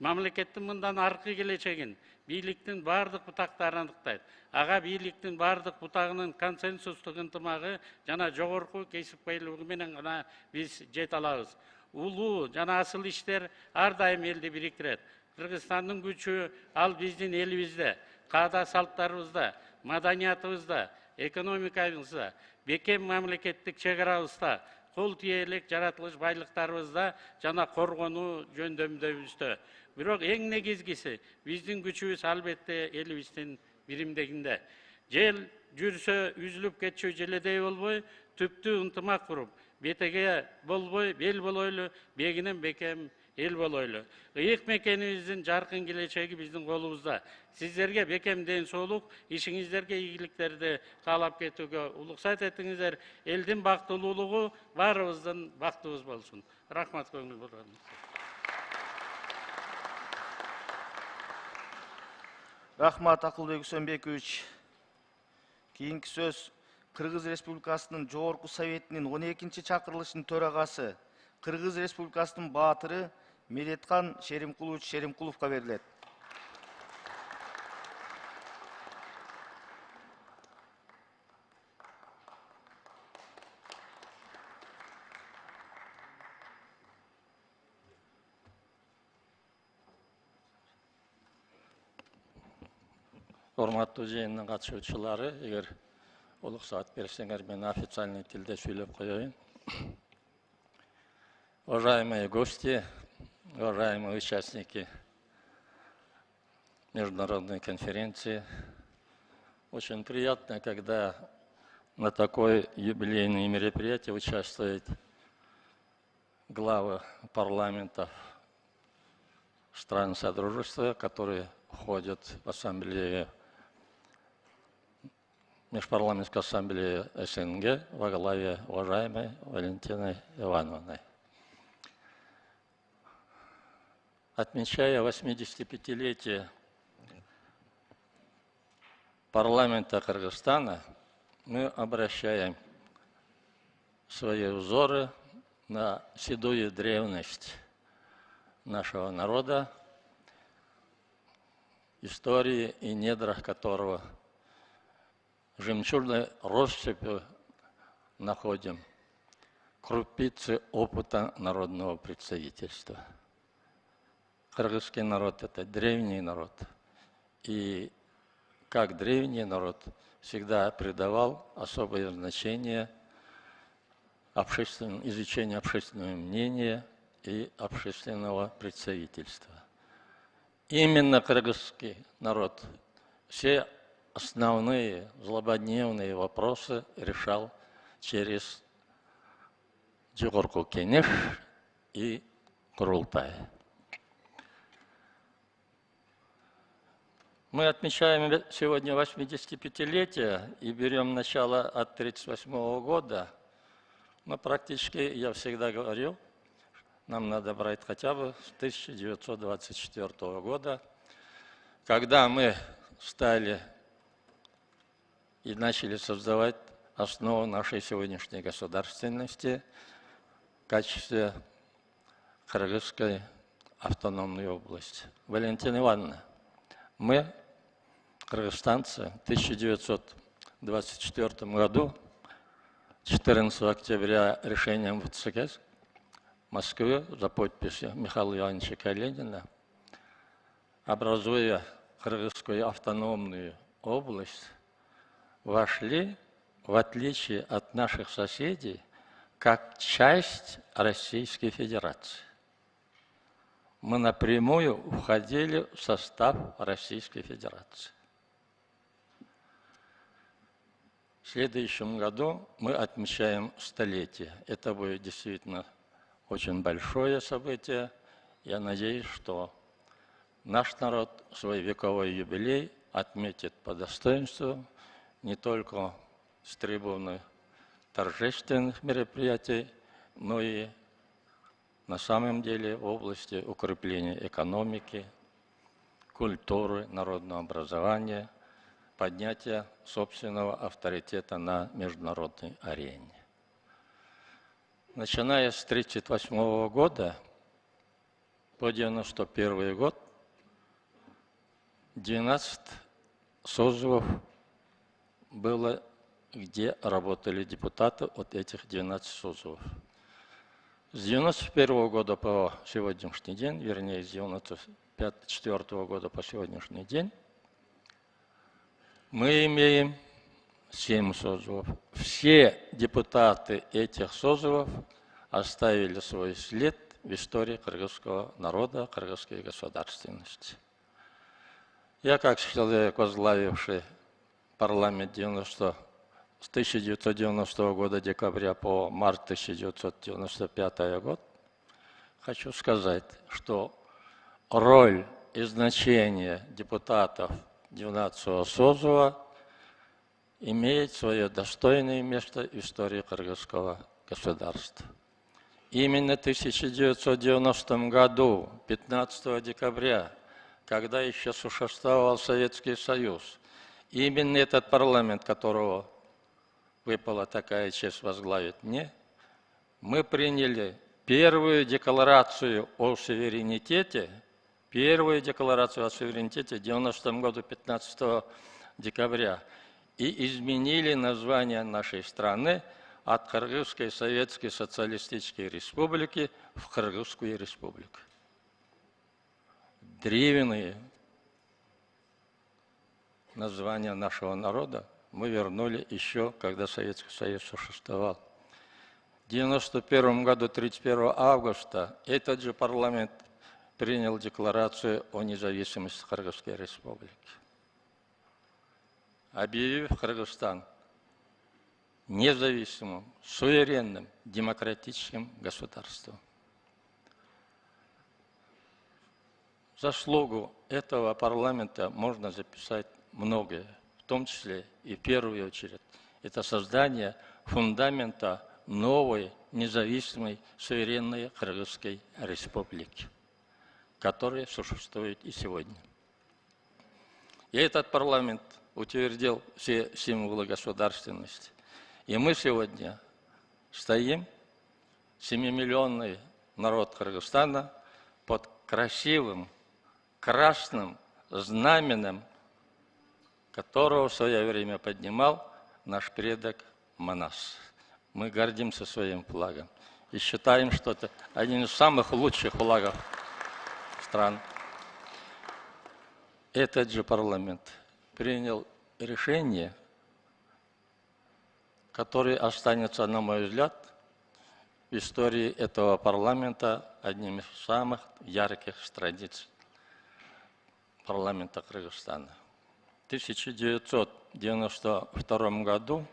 Мамлекеттин мындан аркы келечегин бийликтин бардык бутактары аныктайт. Ага бийликтин бардык бутагынын консенсустук ынтымагы жана жогорку кесипкөйлүгү менен гана биз жете алабыз. Улуу жана асыл иштер ар дайым элди бириктирет. Кыргызстандын күчү ал биздин элибизде, каада салттарыбызда, маданиятыбызда, экономикабызда, бекем мамлекеттик чек арабызда, кол тие элек жаратылыш байлыктарыбызда жана коргонуу жөндөмдөбүздө. Бирок эң негизгиси биздин күчүбүз албетте элибиздин биримдигинде. Жел жүрсө үзүлүп кетчү желедей болбой, түптүү ынтымак куруп, бетеге болбой, бел болойлу, бегинен бекем эл болойлу. Ыйык мекенибиздин жаркын келечеги биздин колубузда. Сиздерге бекем ден соолук, ишиңиздерге ийгиликтерди каалап кетүүгө улуксат этиңиздер. Элдин бактылуулугу баарыбыздын бактыбыз болсун. Рахмат, көңүл бурганыңызга. Рахмат, Акылбек Үсөнбекович. Кийинки сөз Кыргыз Республикасынын Жогорку Советинин 12-чи чакырылышынын төрагасы, Кыргыз Республикасынын баатыры Медеткан Шеримкулович Шеримкуловго берилет. Урматтуу жыйындын катышуучулары, эгер улуксаат берсеңер, мен официальный тилде сүйлөп коеюн. Уважаемые гости, уважаемые участники международной конференции, очень приятно, когда на такой юбилейное мероприятие участвуют главы парламентов стран Содружества, которые входят в ассамблею, Межпарламентскую ассамблею СНГ во главе уважаемой Валентины Ивановны. Отмечая 85-летие парламента Кыргызстана, мы обращаем свои взоры на седую древность нашего народа, истории и недрах которого жемчужной россыпью находим крупицы опыта народного представительства. Кыргызский народ – это древний народ, и как древний народ всегда придавал особое значение изучению общественного мнения и общественного представительства. Именно кыргызский народ все основные злободневные вопросы решал через Жогорку кеңеш и Курултай. Мы отмечаем сегодня 85-летие и берем начало от 1938 года, но практически, я всегда говорю, нам надо брать хотя бы с 1924 года, когда мы стали и начали создавать основу нашей сегодняшней государственности в качестве Кыргызской автономную область. Валентина Ивановна, мы, кыргызстанцы, в 1924 году, 14 октября, решением ВЦК Москвы за подписью Михаила Ивановича Калинина, образуя Кыргызскую автономную область, вошли, в отличие от наших соседей, как часть Российской Федерации. Мы напрямую входили в состав Российской Федерации. В следующем году мы отмечаем столетие. Это будет действительно очень большое событие. Я надеюсь, что наш народ свой вековой юбилей отметит по достоинству не только с трибуны торжественных мероприятий, но и на самом деле в области укрепления экономики, культуры, народного образования, поднятия собственного авторитета на международной арене. Начиная с 1938 года по 1991 год 12 созывов было, где работали депутаты от этих 12 созывов. С 1991 года по сегодняшний день, вернее, с 1994 года по сегодняшний день, мы имеем 7 созывов. Все депутаты этих созывов оставили свой след в истории кыргызского народа, кыргызской государственности. Я, как человек, возглавивший парламент с 1990 года декабря по март 1995 год, хочу сказать, что роль и значение депутатов 12-го созыва имеет свое достойное место в истории кыргызского государства. Именно в 1990 году, 15 декабря, когда еще существовал Советский Союз, именно этот парламент, которого выпала такая честь возглавить мне, мы приняли первую декларацию о суверенитете, в 1990 году, 15 декабря, и изменили название нашей страны от Кыргызской Советской Социалистической Республики в Кыргызскую Республику. Древние названия нашего народа мы вернули еще, когда Советский Союз существовал. В 1991 году, 31 августа, этот же парламент принял декларацию о независимости Кыргызской Республики, объявив Кыргызстан независимым, суверенным, демократическим государством. Заслугу этого парламента можно записать многое, в том числе и в первую очередь это создание фундамента новой независимой суверенной Кыргызской Республики, которая существует и сегодня. И этот парламент утвердил все символы государственности. И мы сегодня стоим, 7-миллионный народ Кыргызстана, под красивым красным знаменем, которого в свое время поднимал наш предок Манас. Мы гордимся своим флагом и считаем, что это один из самых лучших флагов стран. Этот же парламент принял решение, которое останется, на мой взгляд, в истории этого парламента одним из самых ярких страниц парламента Кыргызстана. В 1992 году,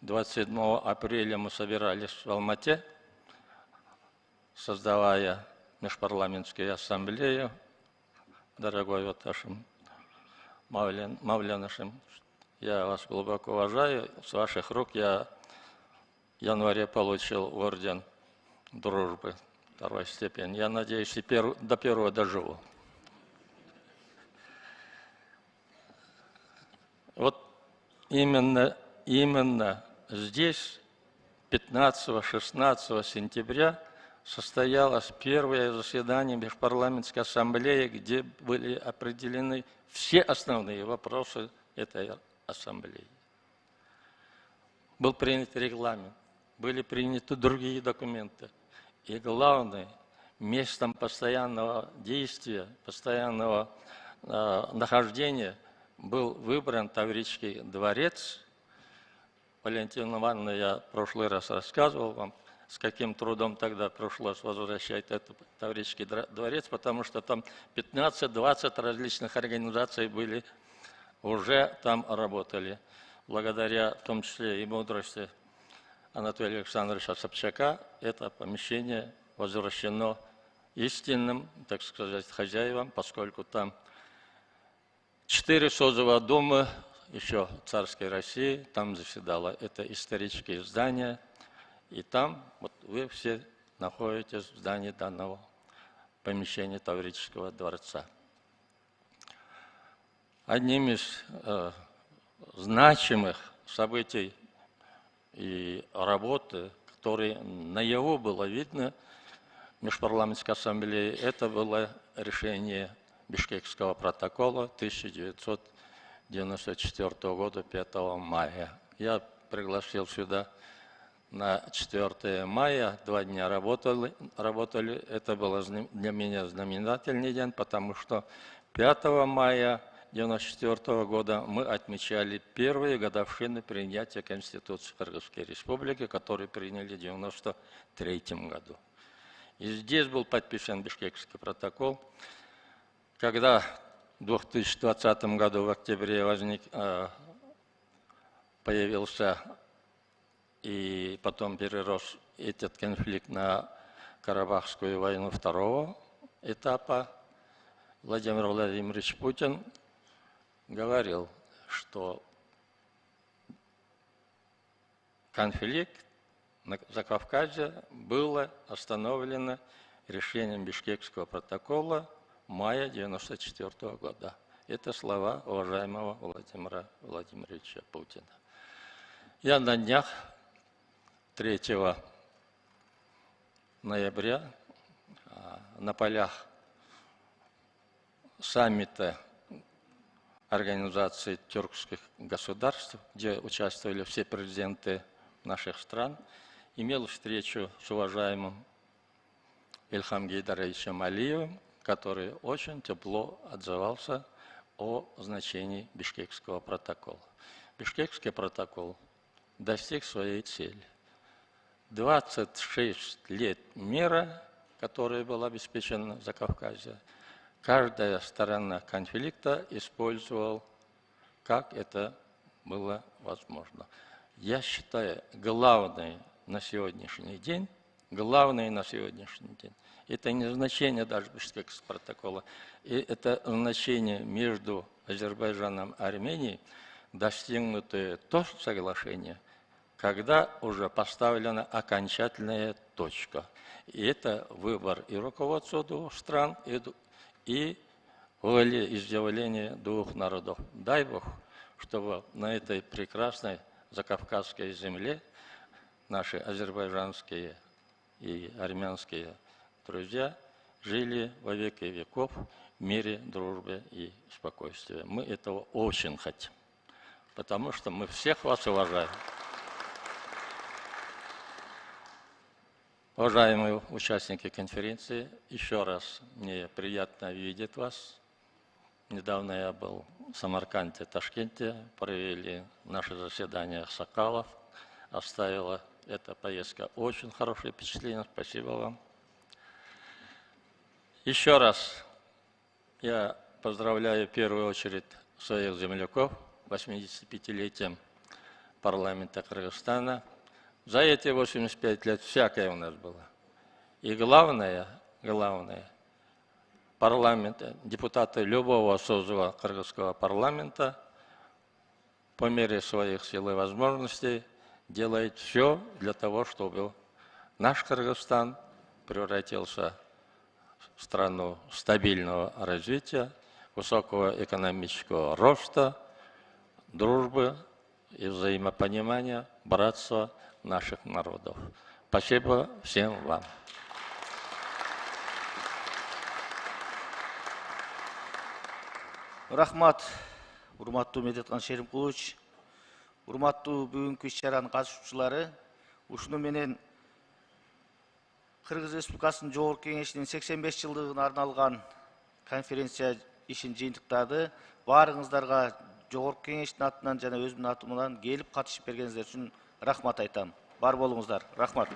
27 апреля, мы собирались в Алмате, создавая межпарламентскую ассамблею. Дорогой вот Ашим Мавлянашим, я вас глубоко уважаю. С ваших рук я в январе получил орден дружбы второй степени. Я надеюсь, и до первого доживу. Вот именно здесь 15-16 сентября состоялось первое заседание Межпарламентской ассамблеи, где были определены все основные вопросы этой ассамблеи. Был принят регламент, были приняты другие документы. И главное, местом постоянного действия, постоянного нахождения был выбран Таврический дворец. Валентина Ивановна, я в прошлый раз рассказывал вам, с каким трудом тогда пришлось возвращать этот Таврический дворец, потому что там 15-20 различных организаций были, уже там работали. Благодаря, в том числе и мудрости Анатолия Александровича Собчака, это помещение возвращено истинным, так сказать, хозяевам, поскольку там 4 созыва Думы еще царской России, там заседало это исторические здания, и там вот вы все находитесь в здании данного помещения Таврического дворца. Одним из значимых событий и работы, которые наяву было видно Межпарламентской ассамблеи, это было решение Бишкекского протокола 1994 года 5 мая. Я пригласил сюда на 4 мая, 2 дня работали. Это был для меня знаменательный день, потому что 5 мая 1994 года мы отмечали первые годовщины принятия Конституции Кыргызской Республики, которую приняли в 1993 году. И здесь был подписан Бишкекский протокол. Когда в 2020 году в октябре появился и потом перерос этот конфликт на Карабахскую войну второго этапа, Владимир Владимирович Путин говорил, что конфликт на Закавказье было остановлено решением Бишкекского протокола мая 1994 года. Это слова уважаемого Владимира Владимировича Путина. Я на днях 3 ноября на полях саммита Организации тюркских государств, где участвовали все президенты наших стран, имел встречу с уважаемым Ильхам Гейдаровичем Алиевым, который очень тепло отзывался о значении Бишкекского протокола. Бишкекский протокол достиг своей цели. 26 лет мира, который был обеспечен в Закавказье, каждая сторона конфликта использовала, как это было возможно. Я считаю, главное на сегодняшний день, это не значение даже Бишкекского протокола, это значение между Азербайджаном и Арменией, достигнутое то соглашение, когда уже поставлена окончательная точка. И это выбор и руководства двух стран, и волеизъявление двух народов. Дай Бог, чтобы на этой прекрасной закавказской земле наши азербайджанские и армянские друзья жили во веки веков в мире, дружбе и спокойствии. Мы этого очень хотим, потому что мы всех вас уважаем. Уважаемые участники конференции, еще раз мне приятно видеть вас. Недавно я был в Самарканде, Ташкенте, провели наше заседание Сакалов. Оставила эта поездка очень хорошее впечатление. Спасибо вам. Еще раз я поздравляю в первую очередь своих земляков 85-летием парламента Кыргызстана. За эти 85 лет всякое у нас было. И главное, парламент, депутаты любого созыва кыргызского парламента по мере своих сил и возможностей делают все для того, чтобы наш Кыргызстан превратился в страну стабильного развития, высокого экономического роста, дружбы и взаимопонимания, братства наших народов. Спасибо всем вам. Рахмат, урматтуу Медеткан Шеримкулович. Урматтуу бүгүнкү иш-чаранын катышуучулары, ушуну менен Кыргыз Республикасынын Жогорку Кеңешинин 85 жылдыгына арналган конференция ишин жыйынтыктады. Баарыңыздарга Жогорку Кеңештин атынан жана өзүмдүн атымдан келип катышып бергениңиздер үчүн рахмат айтам. Бар болуңуздар. Рахмат.